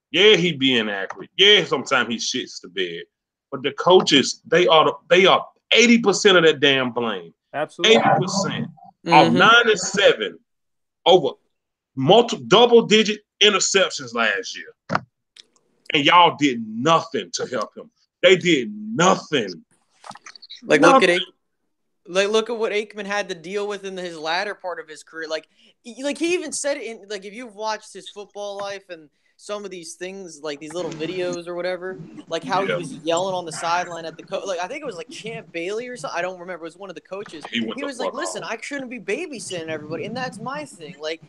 Yeah, he be inaccurate. Yeah, sometimes he shits the bed. But the coaches, they are 80% of that damn blame. Absolutely. 80%. Of 9-7 over double-digit interceptions last year. And y'all did nothing to help him. They did nothing. Like, nothing. Look at what Aikman had to deal with in his latter part of his career. Like he even said it in, like, if you've watched his football life and some of these things, like these little videos or whatever, like how he was yelling on the sideline at the coach. Like, I think it was like Champ Bailey or something. I don't remember. It was one of the coaches. He was like, listen, I shouldn't be babysitting everybody. And that's my thing. Like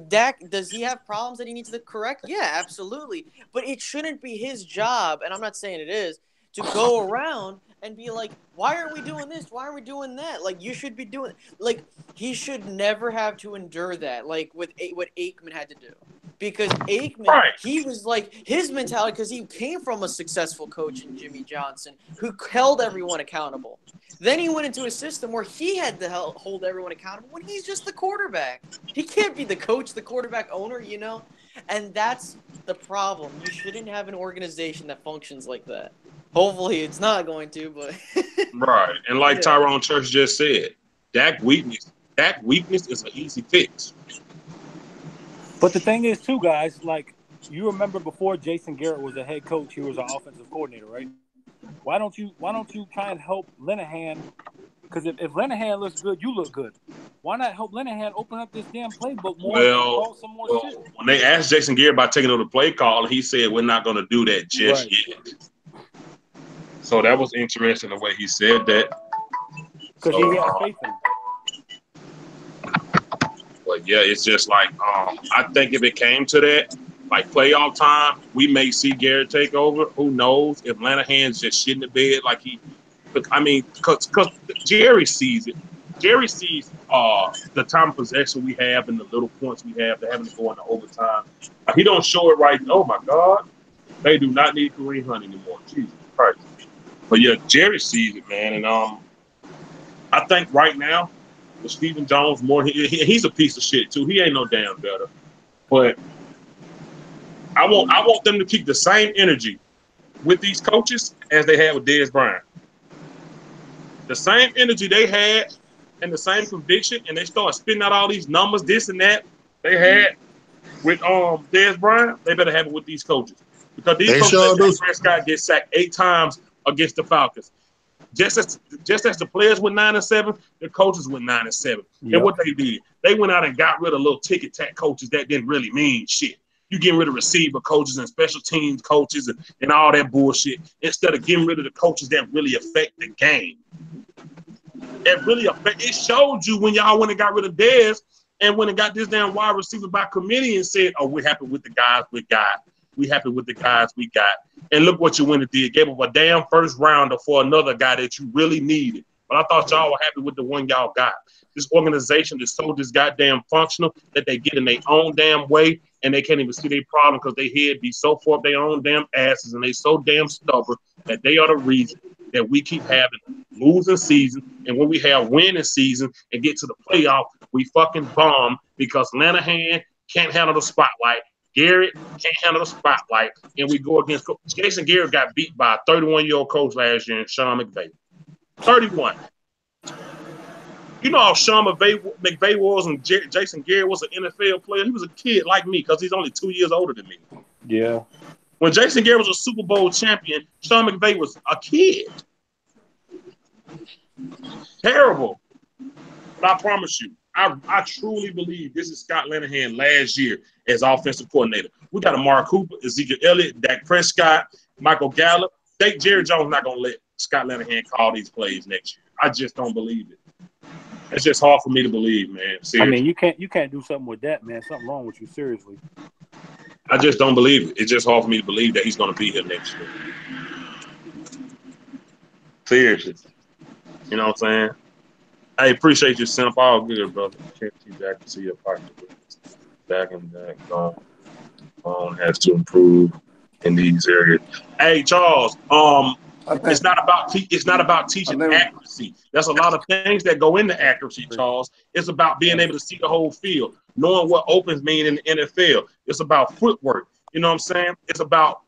Dak, does he have problems that he needs to correct? Yeah, absolutely. But it shouldn't be his job, and I'm not saying it is, to go around and be like, why aren't we doing this? Why aren't we doing that? Like, you should be doing – like, he should never have to endure that, like with what Aikman had to do. Because Aikman, he was like – his mentality, because he came from a successful coach in Jimmy Johnson who held everyone accountable. Then he went into a system where he had to hold everyone accountable when he's just the quarterback. He can't be the coach, the quarterback owner, you know? And that's the problem. You shouldn't have an organization that functions like that. Hopefully it's not going to, but right. And like Tyrone Church just said, Dak weakness is an easy fix. But the thing is, too, guys, like, you remember before Jason Garrett was a head coach, he was an offensive coordinator, right? Why don't you try and help Linehan? Because if Linehan looks good, you look good. Why not help Linehan open up this damn playbook more and call some more shit? When they asked Jason Garrett about taking over the play call, he said, we're not going to do that just yet. So that was interesting the way he said that. Because he has faith in him. But yeah, it's just like I think if it came to that, like playoff time, we may see Garrett take over. Who knows if Linehan's just shitting the bed like he? I mean, because Jerry sees it. Jerry sees the time of possession we have and the little points we have, having to go into overtime. He don't show it right. Oh my God. They do not need Kareem Hunt anymore. Jesus Christ. But yeah, Jerry sees it, man. And I think right now, with Stephen Jones more, he's a piece of shit too. He ain't no damn better. But I want them to keep the same energy with these coaches as they had with Dez Bryant. The same energy they had and the same conviction, and they start spitting out all these numbers, this and that they had with Dez Bryant. They better have it with these coaches, because these coaches, like Prescott, get sacked 8 times against the Falcons. Just as the players went 9-7, the coaches went 9-7. Yep. And what they did, they went out and got rid of little ticket-tack coaches that didn't really mean shit. You getting rid of receiver coaches and special teams coaches and all that bullshit, instead of getting rid of the coaches that really affect the game. It showed you when y'all went and got rid of Dez and when it got this damn wide receiver by committee and said, oh, we're happy with the guys we got. We happy with the guys we got. And look what you went and did. Gave up a damn first rounder for another guy that you really needed. But I thought y'all were happy with the one y'all got. This organization is so this goddamn functional that they get in their own damn way and they can't even see their problem because they head be so far up their own damn asses and they so damn stubborn that they are the reason that we keep having losing season. And when we have winning season and get to the playoff, we fucking bomb because Lanahan can't handle the spotlight. Garrett can't handle the spotlight. And we go against Jason Garrett got beat by a 31-year-old coach last year in Sean McVay. 31. You know how Sean McVay was when Jason Garrett was an NFL player? He was a kid like me because he's only 2 years older than me. Yeah. When Jason Garrett was a Super Bowl champion, Sean McVay was a kid. Terrible. But I promise you, I truly believe this is Scott Linehan last year as offensive coordinator. We got a Mark Cooper, Ezekiel Elliott, Dak Prescott, Michael Gallup. Jerry Jones not going to let Scott Linehan call these plays next year. I just don't believe it. It's just hard for me to believe, man. Seriously. I mean, you can't do something with that, man. Something wrong with you, seriously. I just don't believe it. It's just hard for me to believe that he's going to be here next year. Seriously. You know what I'm saying? I appreciate you, Simp. All good, brother. Can't see back to see your pocket. Back and back. Has to improve in these areas. Hey, Charles. It's not about teaching accuracy. There's a lot of things that go into accuracy, Charles. It's about being able to see the whole field, knowing what opens mean in the NFL. It's about footwork. You know what I'm saying? It's about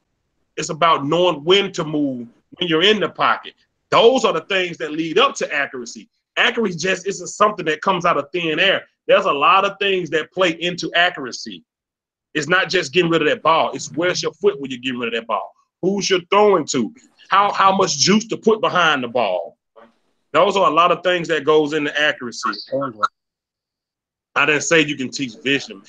knowing when to move when you're in the pocket. Those are the things that lead up to accuracy. Accuracy just isn't something that comes out of thin air. There's a lot of things that play into accuracy. It's not just getting rid of that ball. It's where's your foot when you're getting rid of that ball. Who's you're throwing to. How much juice to put behind the ball. Those are a lot of things that goes into accuracy. I didn't say you can teach vision.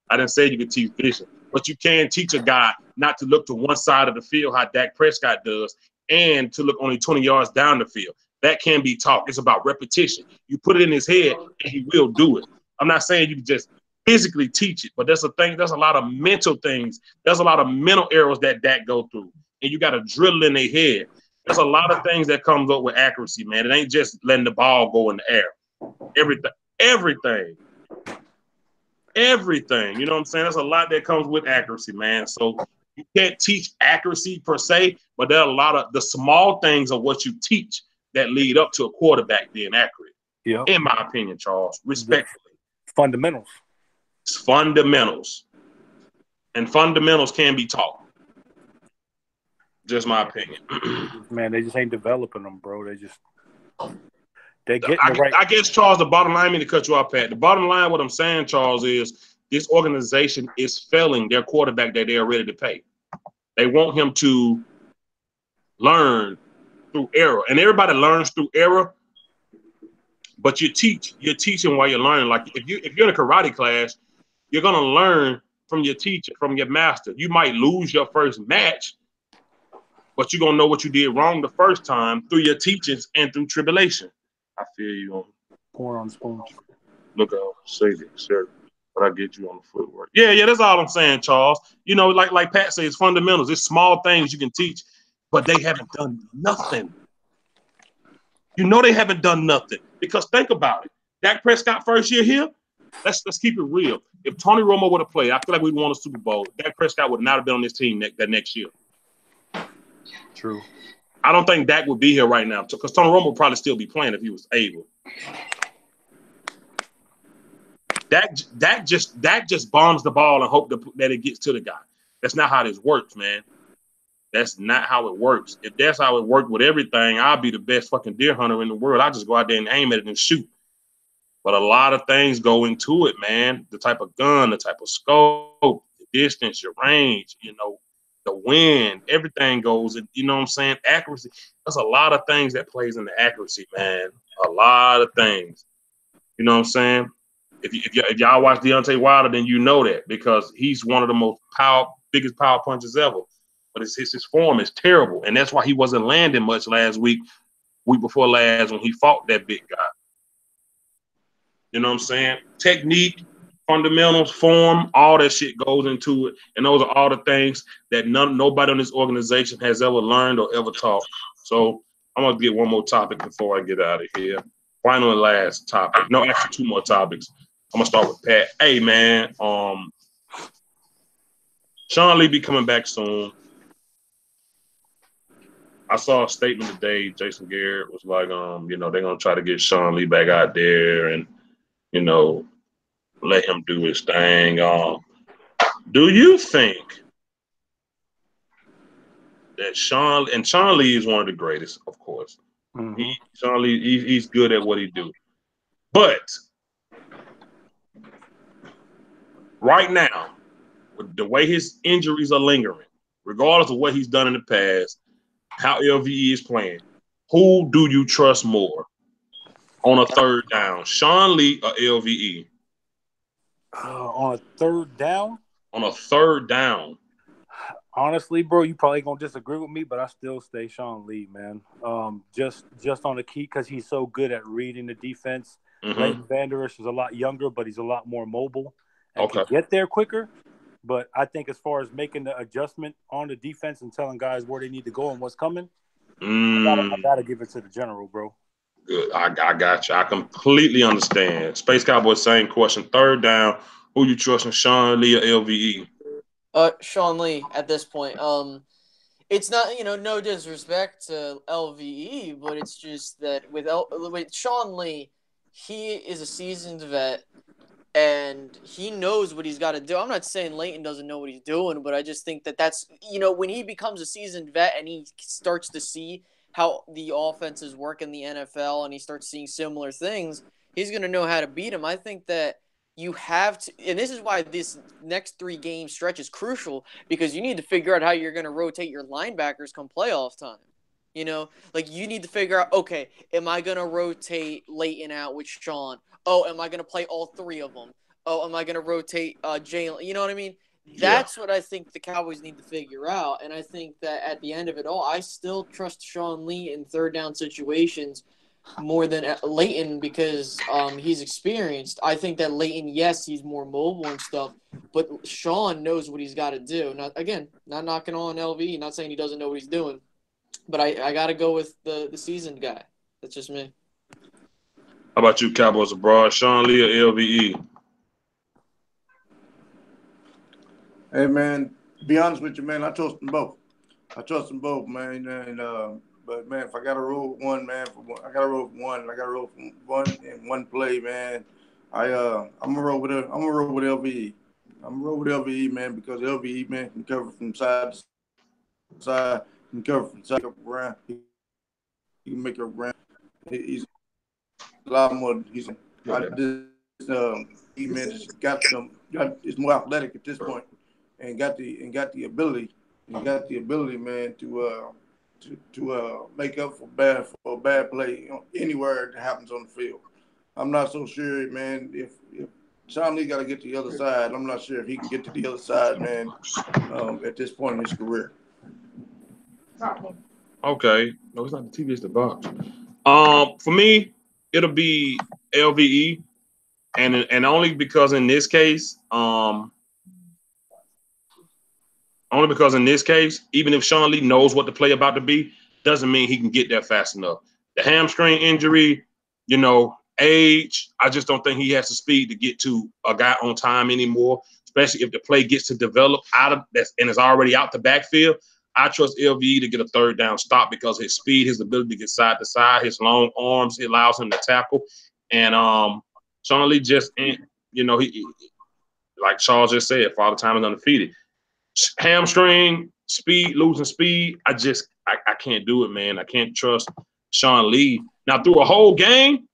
I didn't say you can teach vision. But you can teach a guy not to look to one side of the field, how Dak Prescott does, and to look only 20 yards down the field. That can be taught. It's about repetition. You put it in his head, and he will do it. I'm not saying you can just physically teach it, but there's a lot of mental things. There's a lot of mental errors that Dak go through, and you got to drill in their head. There's a lot of things that comes up with accuracy, man. It ain't just letting the ball go in the air. Everything. You know what I'm saying? There's a lot that comes with accuracy, man. So you can't teach accuracy per se, but there are a lot of the small things of what you teach that lead up to a quarterback being accurate. Yeah. In my opinion, Charles, respectfully. Fundamentals. It's fundamentals. And fundamentals can be taught. Just my opinion. Man, they just ain't developing them, bro. They're getting the right. I guess, Charles, the bottom line, I mean to cut you off, Pat. The bottom line, what I'm saying, Charles, is this organization is failing their quarterback that they are ready to pay. They want him to learn through error. And everybody learns through error, but you're teaching while you're learning. Like if you're in a karate class, you're gonna learn from your teacher, from your master. You might lose your first match, but you're gonna know what you did wrong the first time through your teachings and through tribulation. I feel you on pour on spoon. Look out, say it, sir. But I get you on the footwork. Yeah, that's all I'm saying, Charles. You know, like Pat says, fundamentals. It's small things you can teach, but they haven't done nothing. You know they haven't done nothing. Because think about it. Dak Prescott first year here, let's keep it real. if Tony Romo would have played, I feel like we'd won a Super Bowl. Dak Prescott would not have been on this team that next year. True. I don't think Dak would be here right now because Tony Romo would probably still be playing if he was able. Dak just bombs the ball and hope that it gets to the guy. That's not how this works, man. That's not how it works. If that's how it worked with everything, I'll be the best fucking deer hunter in the world. I just go out there and aim at it and shoot. But a lot of things go into it, man. The type of gun, the type of scope, the distance, your range, the wind, everything goes. You know what I'm saying? Accuracy. There's a lot of things that plays into accuracy, man. A lot of things. You know what I'm saying? If y'all watch Deontay Wilder, then you know that because he's one of the biggest power punchers ever. But his form is terrible, and that's why he wasn't landing much last week before last when he fought that big guy. You know what I'm saying? Technique, fundamentals, form, all that shit goes into it, and those are all the things that nobody on this organization has ever learned or ever taught. So I'm gonna get one more topic before I get out of here. Final and last topic. No, actually two more topics. I'm gonna start with Pat. Hey man, Sean Lee be coming back soon. I saw a statement today. Jason Garrett was like, they're gonna try to get Sean Lee back out there and, let him do his thing. Do you think that Sean Lee is one of the greatest, of course. Mm-hmm. Sean Lee, he's good at what he do. But right now, with the way his injuries are lingering, regardless of what he's done in the past, how LVE is playing, who do you trust more on a third down, Sean Lee or LVE? On a third down? On a third down. Honestly, bro, you probably gonna disagree with me, but I still stay Sean Lee, man. Just on the key because he's so good at reading the defense. Mm-hmm. Leighton Vander Esch is a lot younger, but he's a lot more mobile and can get there quicker. But I think as far as making the adjustment on the defense and telling guys where they need to go and what's coming, I gotta give it to the general, bro. Good. I got you. I completely understand. Space Cowboy, same question. Third down, who you trusting, Sean Lee or LVE? Sean Lee at this point. It's not, no disrespect to LVE, but it's just that with Sean Lee, he is a seasoned vet. And he knows what he's got to do. I'm not saying Leighton doesn't know what he's doing, but I just think that's, when he becomes a seasoned vet and he starts to see how the offenses work in the NFL and he starts seeing similar things, he's going to know how to beat him. I think that you have to, and this is why this next 3-game stretch is crucial, because you need to figure out how you're going to rotate your linebackers come playoff time. You need to figure out, okay, am I going to rotate Leighton out with Sean? Oh, am I going to play all 3 of them? Oh, am I going to rotate Jalen? You know what I mean? That's what I think the Cowboys need to figure out. And I think that at the end of it all, I still trust Sean Lee in third down situations more than Leighton because he's experienced. I think that Leighton, yes, he's more mobile and stuff, but Sean knows what he's got to do. Not knocking on LV, not saying he doesn't know what he's doing, but I got to go with the seasoned guy. That's just me. How about you, Cowboys Abroad? Sean Lee or LVE? Hey, man, to be honest with you, man, I trust them both. Man. And, but, man, if I got to roll with one, man, I got to roll with one. I got to roll from one in one play, man. I'm going to roll with LVE. I'm going to roll with LVE, man, because LVE, man, can cover from side to side. Can cover from side up around. He can make it around. He's a lot more. He is more athletic at this point, and got the ability, man, to make up for a bad play anywhere it happens on the field. I'm not so sure, man. If Sean Lee got to get to the other side, I'm not sure if he can get to the other side, man. At this point in his career. Okay, no, it's not the TV, it's the box. For me, it'll be LVE, and only because in this case, even if Sean Lee knows what the play about to be, doesn't mean he can get there fast enough. The hamstring injury, age. I just don't think he has the speed to get to a guy on time anymore, especially if the play gets to develop out of that and is already out the backfield. I trust LVE to get a third down stop because his speed, his ability to get side to side, his long arms, it allows him to tackle. And Sean Lee just ain't, he like Charles just said, Father Time is undefeated. Hamstring, speed, losing speed. I can't do it, man. I can't trust Sean Lee. Now, through a whole game,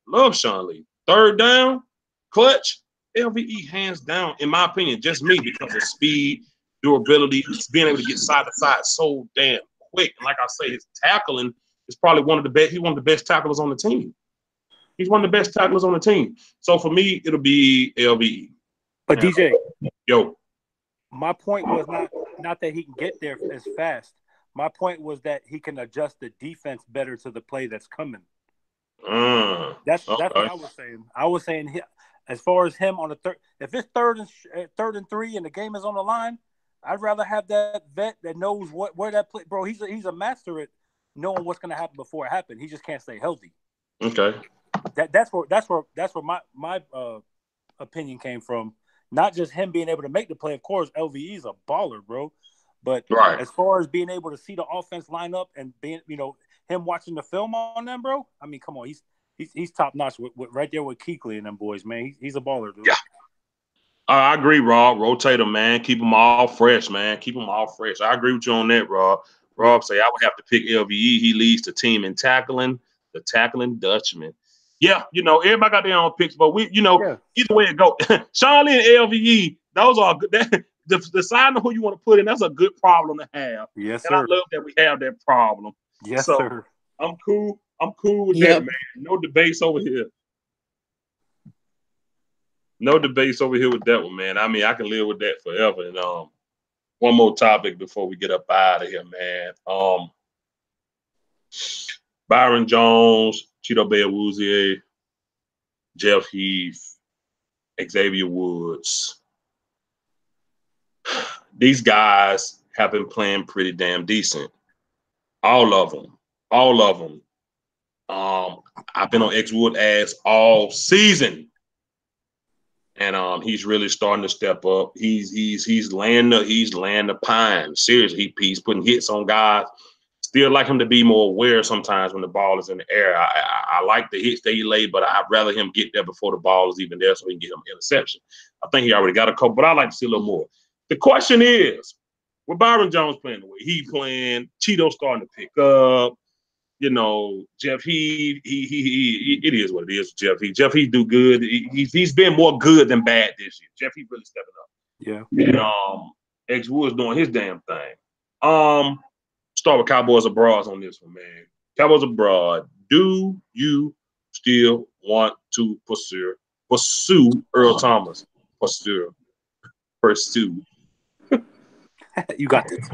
love Sean Lee. Third down, clutch, LVE hands down, in my opinion, just me, because of speed, durability, being able to get side to side so damn quick. And like I say, his tackling is probably one of the best. He's one of the best tacklers on the team. He's one of the best tacklers on the team. So for me, it'll be LVE. But DJ, yo, my point was not that he can get there as fast. My point was that he can adjust the defense better to the play that's coming. That's what I was saying. I was saying, as far as him on the third, if it's third and 3 and the game is on the line, I'd rather have that vet that knows where that play. Bro, he's a master at knowing what's going to happen before it happens. He just can't stay healthy. Okay. That's where my opinion came from. Not just him being able to make the play. Of course, LVE is a baller, bro. But as far as being able to see the offense line up and being, him watching the film on them, bro. I mean, come on, he's top notch right there with Kuechly and them boys, man. He's a baller, dude. Yeah. I agree, Rob. Rotate them, man. Keep them all fresh, man. Keep them all fresh. I agree with you on that, Rob. Rob say I would have to pick LVE. He leads the team in tackling, the tackling Dutchman. Yeah, everybody got their own picks, but either way it go. Sean Lee and LVE, those are good. Deciding who you want to put in, that's a good problem to have. Yes, and sir. I love that we have that problem. Yes, sir. I'm cool with that, man. No debates over here. No debates over here with that one, man. I mean, I can live with that forever. And one more topic before we get up out of here, man. Byron Jones, Chidobe Awuzie, Jeff Heath, Xavier Woods. These guys have been playing pretty damn decent. All of them. I've been on X Wood ass all season. And he's really starting to step up. He's laying the pine. Seriously, he's putting hits on guys. Still like him to be more aware sometimes when the ball is in the air. I like the hits that he laid, but I'd rather him get there before the ball is even there so he can get him an interception. I think he already got a couple, but I'd like to see a little more. The question is, with Byron Jones playing the way he playing, Cheeto starting to pick up, Jeff Heath, it is what it is with Jeff Heath. Jeff Heath do good. He's been more good than bad this year. Jeff Heath really stepping up. Yeah. And X Woods doing his damn thing. Start with Cowboys Abroad on this one, man. Cowboys Abroad, do you still want to pursue Earl Thomas? Pursue. You got this.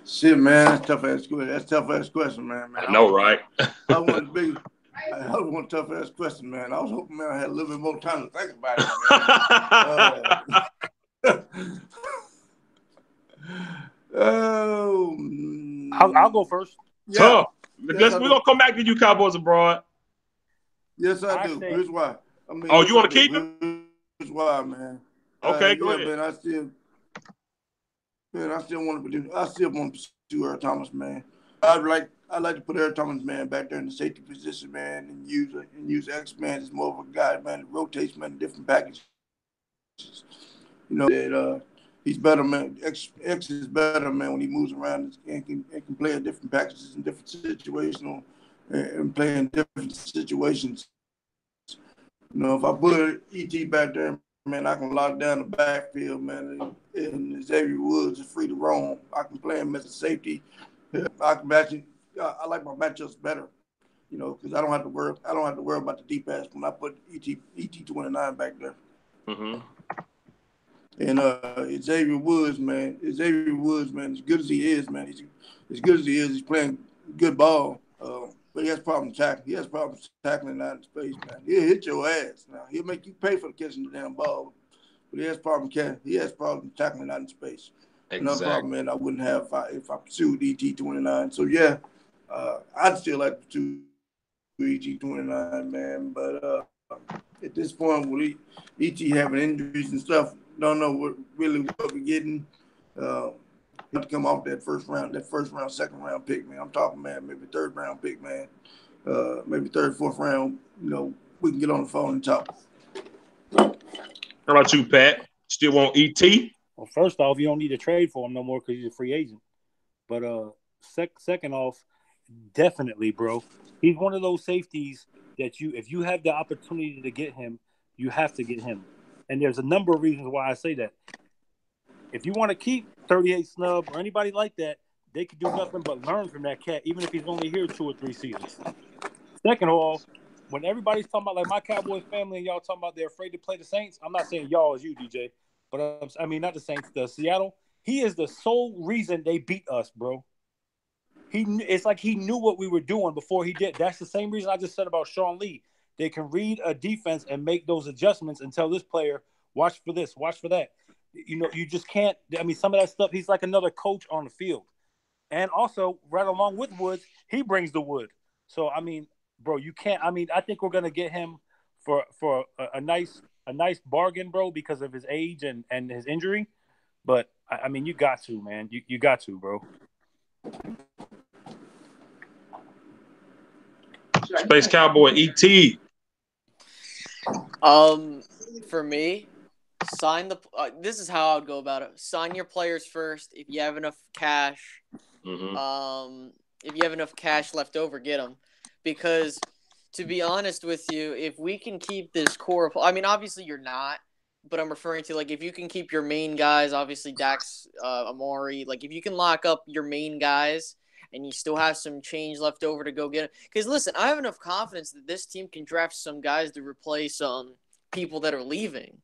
Shit, man, that's tough ass question, man. I know, right? I want a tough ass question, man. I was hoping, man, I had a little bit more time to think about it. I'll go first. Yeah. We're gonna come back to you, Cowboys Abroad. Yes, I do. Here's why. I mean, you want to keep him? Here's why, man. Okay, go ahead. Man, I still want to pursue Earl Thomas, man. I'd like to put Earl Thomas, man, back there in the safety position, man, and use X, man, as more of a guy, man, that rotates, man, in different packages. That he's better, man. X is better, man, when he moves around and can play in different packages in different situational and play in different situations. If I put ET back there, man, I can lock down the backfield, man, and Xavier Woods is free to roam. I can play him as a safety. I like my matchups better, because I don't have to worry about the deep pass when I put ET 29 back there. Mm-hmm. And Xavier Woods, man, as good as he is, man, he's playing good ball. But he has problems tackling. He has problems tackling out in space, man. He'll hit your ass. Now he'll make you pay for catching the damn ball. But he has problems tackling out in space. Another problem, man, I wouldn't have if I pursued ET 29. So yeah, I'd still like to pursue ET 29, man. But at this point, with ET having injuries and stuff, don't know what we're getting. To come off that first round, second round pick, man. I'm talking, man, maybe third round pick, man. Maybe third, fourth round. You know, we can get on the phone and talk. How about you, Pat? Still want ET? Well, first off, you don't need to trade for him no more because he's a free agent. But second off, definitely, bro. He's one of those safeties that if you have the opportunity to get him, you have to get him. And there's a number of reasons why I say that. If you want to keep 38 Snub or anybody like that, they could do nothing but learn from that cat, even if he's only here 2 or 3 seasons. Second of all, when everybody's talking about, like my Cowboys family and y'all talking about they're afraid to play the Saints, I'm not saying y'all as you, DJ, but I mean, not the Saints, the Seattle. He is the sole reason they beat us, bro. It's like he knew what we were doing before he did. That's the same reason I just said about Sean Lee. They can read a defense and make those adjustments and tell this player, watch for this, watch for that. You know, you just can't. I mean, some of that stuff, he's like another coach on the field. And also, right along with Woods, he brings the wood. So, I mean, bro, you can't. I mean, I think we're going to get him for a nice bargain, bro, because of his age and his injury. But, I mean, you got to, man. You got to, bro. Space Cowboy ET. For me, this is how I would go about it. Sign your players first. If you have enough cash, if you have enough cash left over, get them. Because to be honest with you, if we can keep this core of, I mean, obviously you're not, but I'm referring to, like, if you can keep your main guys, obviously Dax, Amari, like, if you can lock up your main guys and you still have some change left over to go get them. Because, listen, I have enough confidence that this team can draft some guys to replace people that are leaving.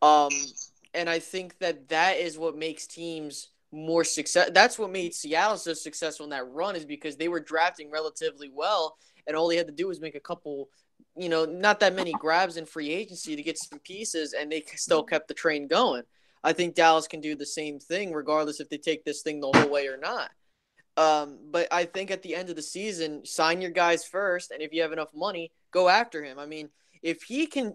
And I think that is what makes teams more success. That's what made Seattle so successful in that run, is because they were drafting relatively well, and all they had to do was make a couple, you know, not that many grabs in free agency to get some pieces, and they still kept the train going. I think Dallas can do the same thing, regardless if they take this thing the whole way or not. But I think at the end of the season, sign your guys first, and if you have enough money, go after him. I mean, if he can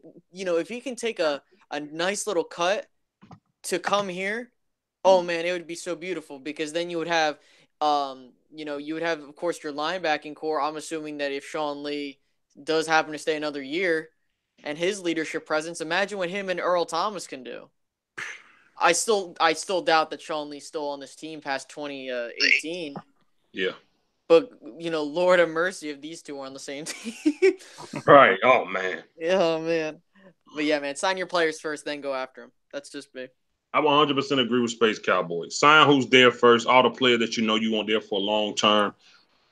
take a nice little cut to come here, oh man, it would be so beautiful, because then you would have, of course, your linebacking core. I'm assuming that if Sean Lee does happen to stay another year and his leadership presence, imagine what him and Earl Thomas can do. I still doubt that Sean Lee's still on this team past 2018. Yeah. But, you know, Lord have mercy if these two are on the same team. Right. Oh, man. Oh, man. But, yeah, man, sign your players first, then go after them. That's just me. I 100% agree with Space Cowboy. Sign who's there first. All the players that you know you want there for a long term.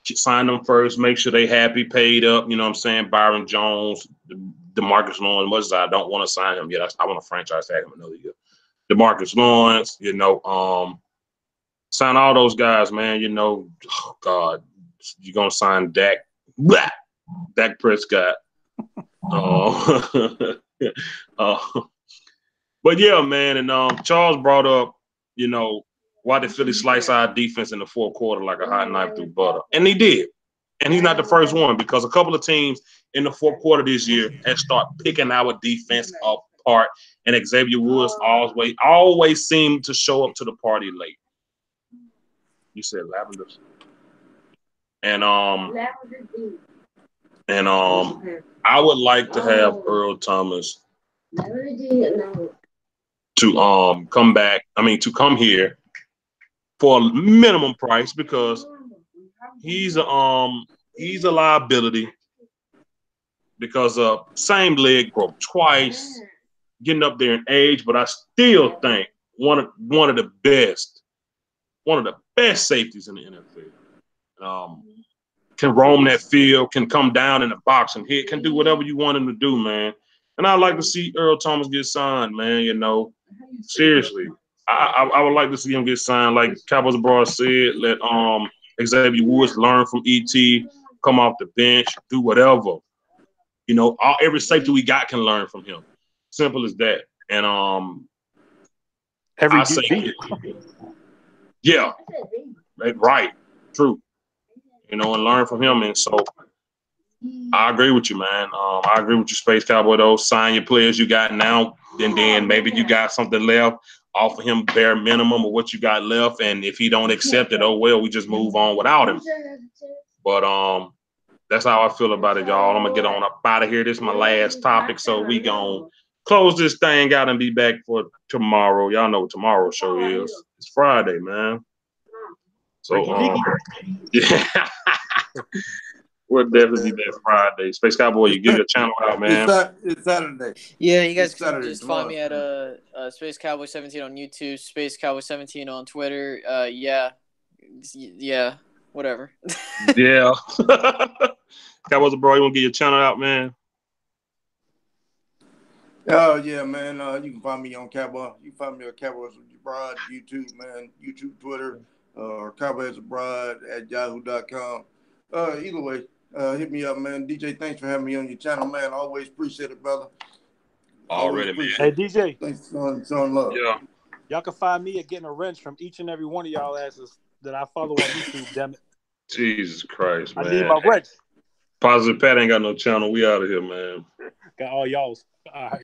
Sign them first. Make sure they happy, paid up. You know what I'm saying? Byron Jones, DeMarcus Lawrence. Much as I don't want to sign him yet, I want to franchise tag him another year. DeMarcus Lawrence, you know, sign all those guys, man. You know, oh God, you're gonna sign Dak Prescott. But yeah, man, and Charles brought up, you know, why did Philly slice our defense in the fourth quarter like a hot knife through butter? And he did. And he's not the first one, because a couple of teams in the fourth quarter this year had started picking our defense apart, and Xavier Woods always seemed to show up to the party late. You said lavender. And I would like to have Earl Thomas to come back. I mean, to come here for a minimum price, because he's a liability, because same leg broke twice, getting up there in age, but I still think one of the best safeties in the NFL. Can roam that field, can come down in the box and hit, can do whatever you want him to do, man. And I'd like to see Earl Thomas get signed, man. You know, seriously, I would like to see him get signed. Like Cowboys Abroad said, let Xavier Woods learn from ET, come off the bench, do whatever. You know, every safety we got can learn from him. Simple as that. And Yeah, right, true. You know, and learn from him. And so I agree with you, man. I agree with you, Space Cowboy, though. Sign your players you got now, and then maybe you got something left. Offer him bare minimum of what you got left, and if he don't accept it, oh well, we just move on without him. But that's how I feel about it, y'all. I'm gonna get on up out of here. This is my last topic, so we gonna close this thing out and be back for tomorrow. Y'all know what tomorrow's show is. It's Friday, man. So yeah. We'll definitely be back Friday. Space Cowboy, you give your channel out, man. It's Saturday. Yeah, you guys It's can Saturday, just find me at tomorrow. Space Cowboy 17 on YouTube, Space Cowboy 17 on Twitter. Yeah, whatever. Yeah. Cowboys, bro, you want to get your channel out, man? Oh yeah, man. You can find me on Cowboy. You can find me on Cowboys Abroad, YouTube, man, YouTube, Twitter, or Cowboys Abroad at yahoo.com. Either way, hit me up, man. DJ, thanks for having me on your channel, man. Always appreciate it, brother. Already, man. Hey, DJ. Thanks, son, love. Yeah. Y'all can find me at getting a wrench from each and every one of y'all asses that I follow on YouTube, damn it. Jesus Christ, man. I need my wrench. Positive Pat ain't got no channel. We out of here, man. Got all y'all's. All right.